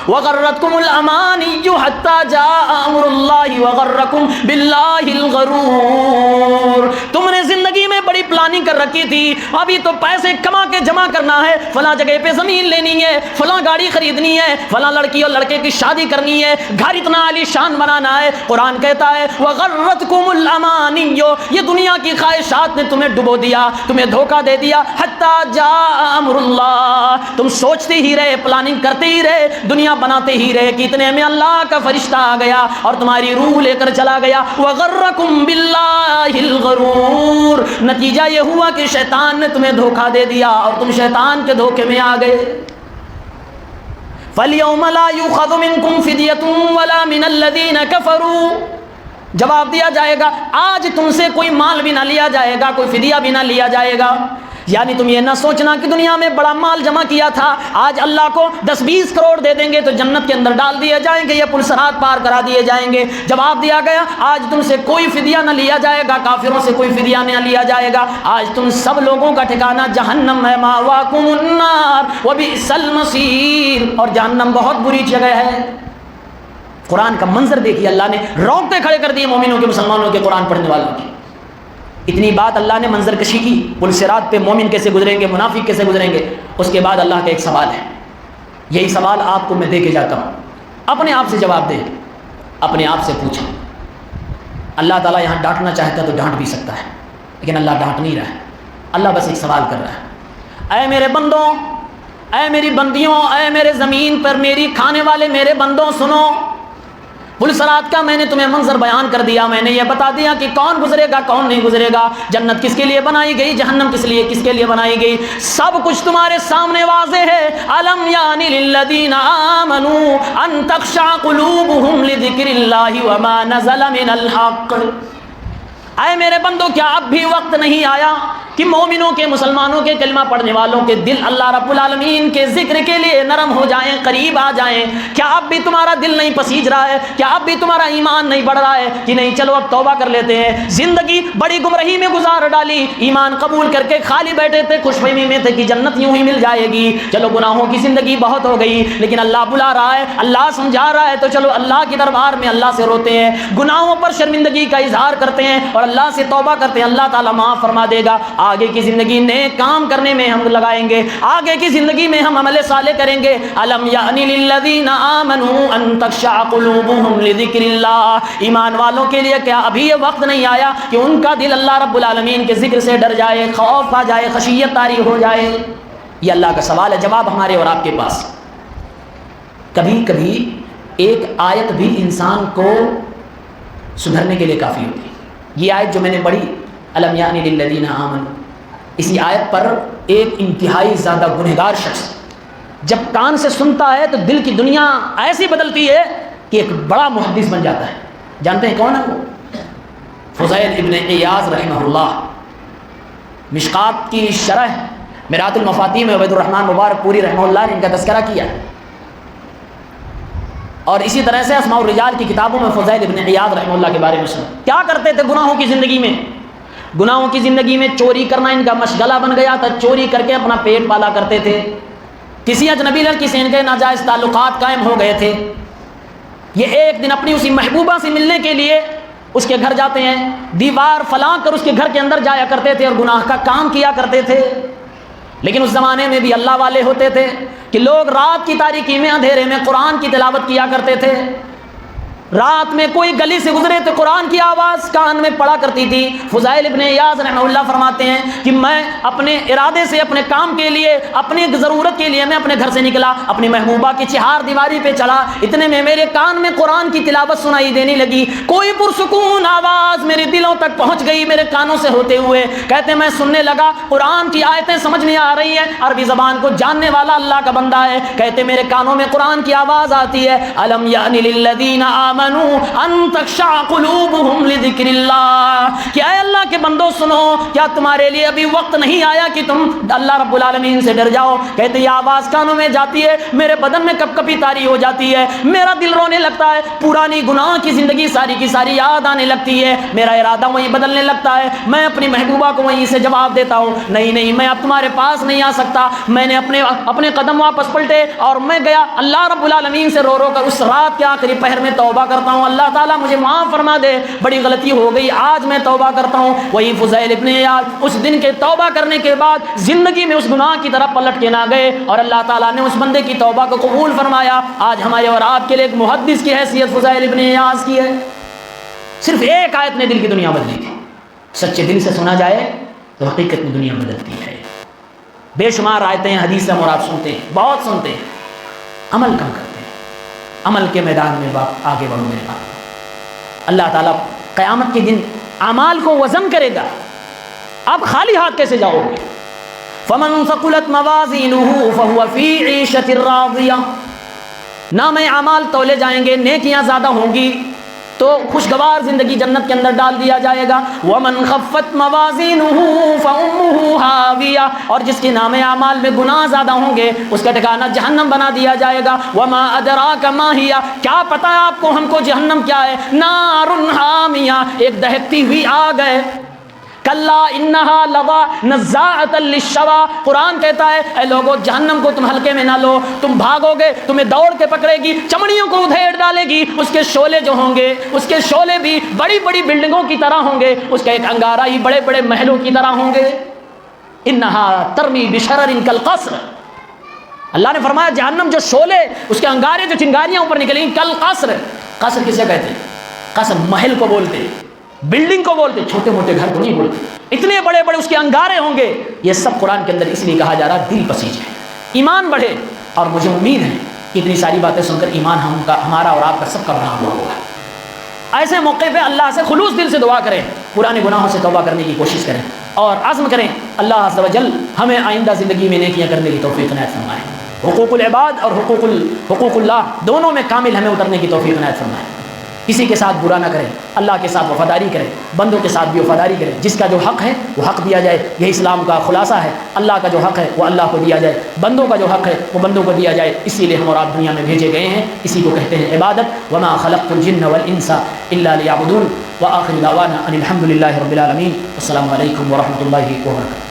وَغَرَّتْكُمُ الْأَمَانِيُّ حَتَّى جَاءَ أَمْرُ اللَّهِ وَغَرَّكُمْ بِاللَّهِ الْغَرُورُ، تم نے زندگی میں بڑی پلاننگ کر رکھی تھی، ابھی تو پیسے کما کے جمع کرنا ہے، فلاں جگہ پہ زمین لینی ہے، فلاں گاڑی خریدنی ہے، فلاں لڑکی اور لڑکے کی شادی کرنی ہے، گھر اتنا عالی شان بنانا ہے۔ قرآن کہتا ہے وَغَرَّتْكُمُ الْأَمَانِيُّ، یہ دنیا کی خواہشات نے تمہیں ڈبو دیا، تمہیں دھوکہ دے دیا، حَتَّى جَاءَ أَمْرُ اللَّهِ، تم سوچتے ہی رہے، پلاننگ کرتے ہی رہے، دنیا بناتے ہی رہے کہ اتنے میں اللہ کا فرشتہ آ گیا اور تمہاری روح لے کر چلا گیا۔ وَغَرَّكُمْ بِاللَّهِ الْغَرُورُ، نتیجہ یہ ہوا کہ شیطان نے تمہیں دھوکہ دے دیا اور تم شیطان کے دھوکے میں آ گئے۔ فَالْيَوْمَ لَا يُؤْخَذُ مِنْكُمْ فِدْيَةٌ وَلَا مِنَ الَّذِينَ كَفَرُوا، جواب دیا جائے گا آج تم سے کوئی مال بھی نہ لیا جائے گا، کوئی فدیہ بھی نہ لیا جائے گا۔ یعنی تم یہ نہ سوچنا کہ دنیا میں بڑا مال جمع کیا تھا، آج اللہ کو 10-20 کروڑ دے دیں گے تو جنت کے اندر ڈال دیے جائیں گے یا پل صراط پار کرا دیے جائیں گے۔ جواب دیا گیا آج تم سے کوئی فدیہ نہ لیا جائے گا، کافروں سے کوئی فدیہ نہ لیا جائے گا، آج تم سب لوگوں کا ٹھکانہ جہنم ہے، مأواکم النار وبئس المصیر، اور جہنم بہت بری جگہ ہے۔ قرآن کا منظر دیکھیے، اللہ نے روکتے کھڑے کر دیے مومنوں کے، مسلمانوں کے، قرآن پڑھنے والوں کی۔ اتنی بات اللہ نے منظر کشی کی، پل صراط پہ مومن کیسے گزریں گے، منافق کیسے گزریں گے۔ اس کے بعد اللہ کا ایک سوال ہے، یہی سوال آپ کو میں دے کے جاتا ہوں، اپنے آپ سے جواب دیں، اپنے آپ سے پوچھیں۔ اللہ تعالیٰ یہاں ڈانٹنا چاہتا تو ڈانٹ بھی سکتا ہے، لیکن اللہ ڈانٹ نہیں رہا ہے، اللہ بس ایک سوال کر رہا ہے، اے میرے بندوں، اے میری بندیوں، اے میرے زمین پر میری کھانے والے میرے بندوں، سنو، پل صراط کا میں نے تمہیں منظر بیان کر دیا، میں نے یہ بتا دیا کہ کون گزرے گا کون نہیں گزرے گا، جنت کس کے لیے بنائی گئی، جہنم کس کے لیے بنائی گئی، سب کچھ تمہارے سامنے واضح ہے۔ الم یانی للذین آمنوا ان تخشع قلوبهم لذکر اللہ وما نزل من الحق، اے میرے بندو کیا اب بھی وقت نہیں آیا کہ مومنوں کے، مسلمانوں کے، کلمہ پڑھنے والوں کے دل اللہ رب العالمین کے ذکر کے لیے نرم ہو جائیں، قریب آ جائیں؟ کیا اب بھی تمہارا دل نہیں پسیج رہا ہے؟ کیا اب بھی تمہارا ایمان نہیں بڑھ رہا ہے کہ نہیں چلو اب توبہ کر لیتے ہیں؟ زندگی بڑی گمراہی میں گزار ڈالی، ایمان قبول کر کے خالی بیٹھے تھے، خوش فہمی میں تھے کہ جنت یوں ہی مل جائے گی، چلو گناہوں کی زندگی بہت ہو گئی، لیکن اللہ بلا رہا ہے، اللہ سمجھا رہا ہے، تو چلو اللہ کے دربار میں اللہ سے روتے ہیں، گناہوں پر شرمندگی کا اظہار کرتے ہیں اور اللہ سے توبہ کرتے ہیں، اللہ تعالیٰ معاف فرما دے گا۔ آگے کی زندگی نیک کام کرنے میں ہم لگائیں گے، آگے کی زندگی میں ہم عمل صالح کریں گے۔ الم یعنی للذین آمنوا ان تخشع قلوبهم لذکر اللہ، ایمان والوں کے لیے کیا ابھی یہ وقت نہیں آیا کہ ان کا دل اللہ رب العالمین کے ذکر سے ڈر جائے، خوف آ جائے، خشیت طاری ہو جائے؟ یہ اللہ کا سوال ہے، جواب ہمارے اور آپ کے پاس۔ کبھی کبھی ایک آیت بھی انسان کو سدھرنے کے لیے کافی ہوتی ہے۔ یہ آیت جو میں نے پڑھی الم یعنی للذین آمنوا، اسی آیت پر ایک انتہائی زیادہ گنہگار شخص جب کان سے سنتا ہے تو دل کی دنیا ایسی بدلتی ہے کہ ایک بڑا محدث بن جاتا ہے. جانتے ہیں کون ہے وہ؟ فضیل ابن عیاض رحمہ اللہ. مشکات کی شرح میرات المفاتیح میں عبید الرحمن مبارک پوری رحمہ اللہ نے ان کا تذکرہ کیا. اور اسی طرح سے اسماء الرجال کی کتابوں میں فضیل ابن عیاض رحمہ اللہ کے بارے میں سنا. کیا کرتے تھے گناہوں کی زندگی میں؟ گناہوں کی زندگی میں چوری کرنا ان کا مشغلہ بن گیا تھا. چوری کر کے اپنا پیٹ پالا کرتے تھے. کسی اجنبی لڑکی سے ان کے ناجائز تعلقات قائم ہو گئے تھے. یہ ایک دن اپنی اسی محبوبہ سے ملنے کے لیے اس کے گھر جاتے ہیں. دیوار پھلانگ کر اس کے گھر کے اندر جایا کرتے تھے اور گناہ کا کام کیا کرتے تھے. لیکن اس زمانے میں بھی اللہ والے ہوتے تھے کہ لوگ رات کی تاریکی میں اندھیرے میں قرآن کی تلاوت کیا کرتے تھے. رات میں کوئی گلی سے گزرے تو قرآن کی آواز کان میں پڑا کرتی تھی. فضیل ابن عیاض رحمہ اللہ فرماتے ہیں کہ میں اپنے ارادے سے اپنے کام کے لیے اپنی ضرورت کے لیے میں اپنے گھر سے نکلا, اپنی محبوبہ کی چہار دیواری پہ چلا. اتنے میں میرے کان میں قرآن کی تلاوت سنائی دینے لگی. کوئی پرسکون آواز میرے دلوں تک پہنچ گئی میرے کانوں سے ہوتے ہوئے. کہتے میں سننے لگا, قرآن کی آیتیں سمجھ میں آ رہی ہیں, عربی زبان کو جاننے والا اللہ کا بندہ ہے. کہتے میرے کانوں میں قرآن کی آواز آتی ہے, الم یأن للذین ان تخشع قلوبہم لذکر اللہ, کہ اے اللہ کے بندو سنو, کیا تمہارے لیے ابھی وقت نہیں آیا کہ تم اللہ رب العالمین سے ڈر جاؤ. کہتے یہ آواز کانوں میں جاتی ہے, میرے بدن میں کپ کپی طاری ہو جاتی ہے, میرا دل رونے لگتا ہے, پرانی گناہ کی زندگی ساری کی ساری یاد آنے لگتی ہے, میرا ارادہ وہیں بدلنے لگتا ہے. میں اپنی محبوبہ کو وہیں سے جواب دیتا ہوں, نہیں نہیں میں اب تمہارے پاس نہیں آ سکتا. میں نے اپنے قدم واپس پلٹے اور میں گیا اللہ رب العالمین سے رو رو کر اس رات کے آخری پہر میں توبہ کرتا ہوں, اللہ تعالیٰ مجھے معاف فرما دے, بڑی غلطی ہو گئی, آج میں توبہ کرتا ہوں. وہی فضیل ابن عیاض اس دن کے توبہ کرنے کے بعد زندگی میں اس گناہ کی طرف پلٹ کے نہ گئے اور اللہ تعالیٰ نے اس بندے کی توبہ کو قبول فرمایا. آج ہمارے اور آپ کے لیے ایک محدث کی حیثیت فضیل ابن عیاض کی ہے. صرف ایک آیت نے دل کی دنیا بدلی تھی. سچے دل سے سنا جائے تو حقیقت میں دنیا بدلتی ہے. بے شمار آیتیں حدیث سے مراد سنتے ہیں, بہت سنتے ہیں, عمل کم کرتے ہیں. عمل کے میدان میں آگے بڑھو میرے بات. اللہ تعالیٰ قیامت کے دن اعمال کو وزن کرے گا. آپ خالی ہاتھ کیسے جاؤ گے؟ فمن ثقلت موازینہ فہو فی عیشۃ راضیہ, نام اعمال تولے جائیں گے, نیکیاں زیادہ ہوں گی تو خوشگوار زندگی جنت کے اندر ڈال دیا جائے گا. ومن خفت موازینہ فامہ ہاویہ, اور جس کے نام اعمال میں گناہ زیادہ ہوں گے اس کا ٹھکانہ جہنم بنا دیا جائے گا. وما ادراک ما ہی, کیا پتہ آپ کو ہم کو جہنم کیا ہے؟ نار حامیہ, ایک دہکتی ہوئی آگ ہے. کلا انہا لظا نزاعۃ للشوا, قرآن کہتا ہے اے لوگو جہنم کو تم ہلکے میں نہ لو, تم بھاگو گے تمہیں دوڑ کے پکڑے گی, چمڑیوں کو ادھیڑ ڈالے گی. اس کے شعلے جو ہوں گے اس کے شعلے بھی بڑی بڑی بلڈنگوں کی طرح ہوں گے, اس کا ایک انگارہ ہی بڑے بڑے محلوں کی طرح ہوں گے. انہا ترمی بشرر کالقصر, اللہ نے فرمایا جہنم جو شعلے اس کے انگارے جو چنگاریاں اوپر نکلیں گی کالقصر. قصر کسے کہتے ہیں؟ قصر محل کو بولتے ہیں, بلڈنگ کو بولتے, چھوٹے موٹے گھر کو نہیں بولتے. اتنے بڑے بڑے اس کے انگارے ہوں گے. یہ سب قرآن کے اندر اس لیے کہا جا رہا دل پسیج ہے, ایمان بڑھے. اور مجھے امید ہے کہ اتنی ساری باتیں سن کر ایمان ہمارا اور آپ کا سب کا بڑھا ہوا ہوگا. ایسے موقع پہ اللہ سے خلوص دل سے دعا کریں, پرانے گناہوں سے توبہ کرنے کی کوشش کریں اور عزم کریں. اللہ عز و جل ہمیں آئندہ زندگی میں نیکیاں کرنے کی توفیق عنایت فرمائے. حقوق العباد اور حقوق اللہ دونوں میں کامل ہمیں اترنے کی توفیق عنایت فرمائے. کسی کے ساتھ برا نہ کریں, اللہ کے ساتھ وفاداری کریں, بندوں کے ساتھ بھی وفاداری کریں. جس کا جو حق ہے وہ حق دیا جائے, یہ اسلام کا خلاصہ ہے. اللہ کا جو حق ہے وہ اللہ کو دیا جائے, بندوں کا جو حق ہے وہ بندوں کو دیا جائے. اسی لیے ہم اور آپ دنیا میں بھیجے گئے ہیں, اسی کو کہتے ہیں عبادت. وما خلقت الجن والانس الا لیعبدون. وآخر دعوانا ان الحمد للہ رب العالمین. السلام علیکم ورحمۃ اللہ وبرکاتہ.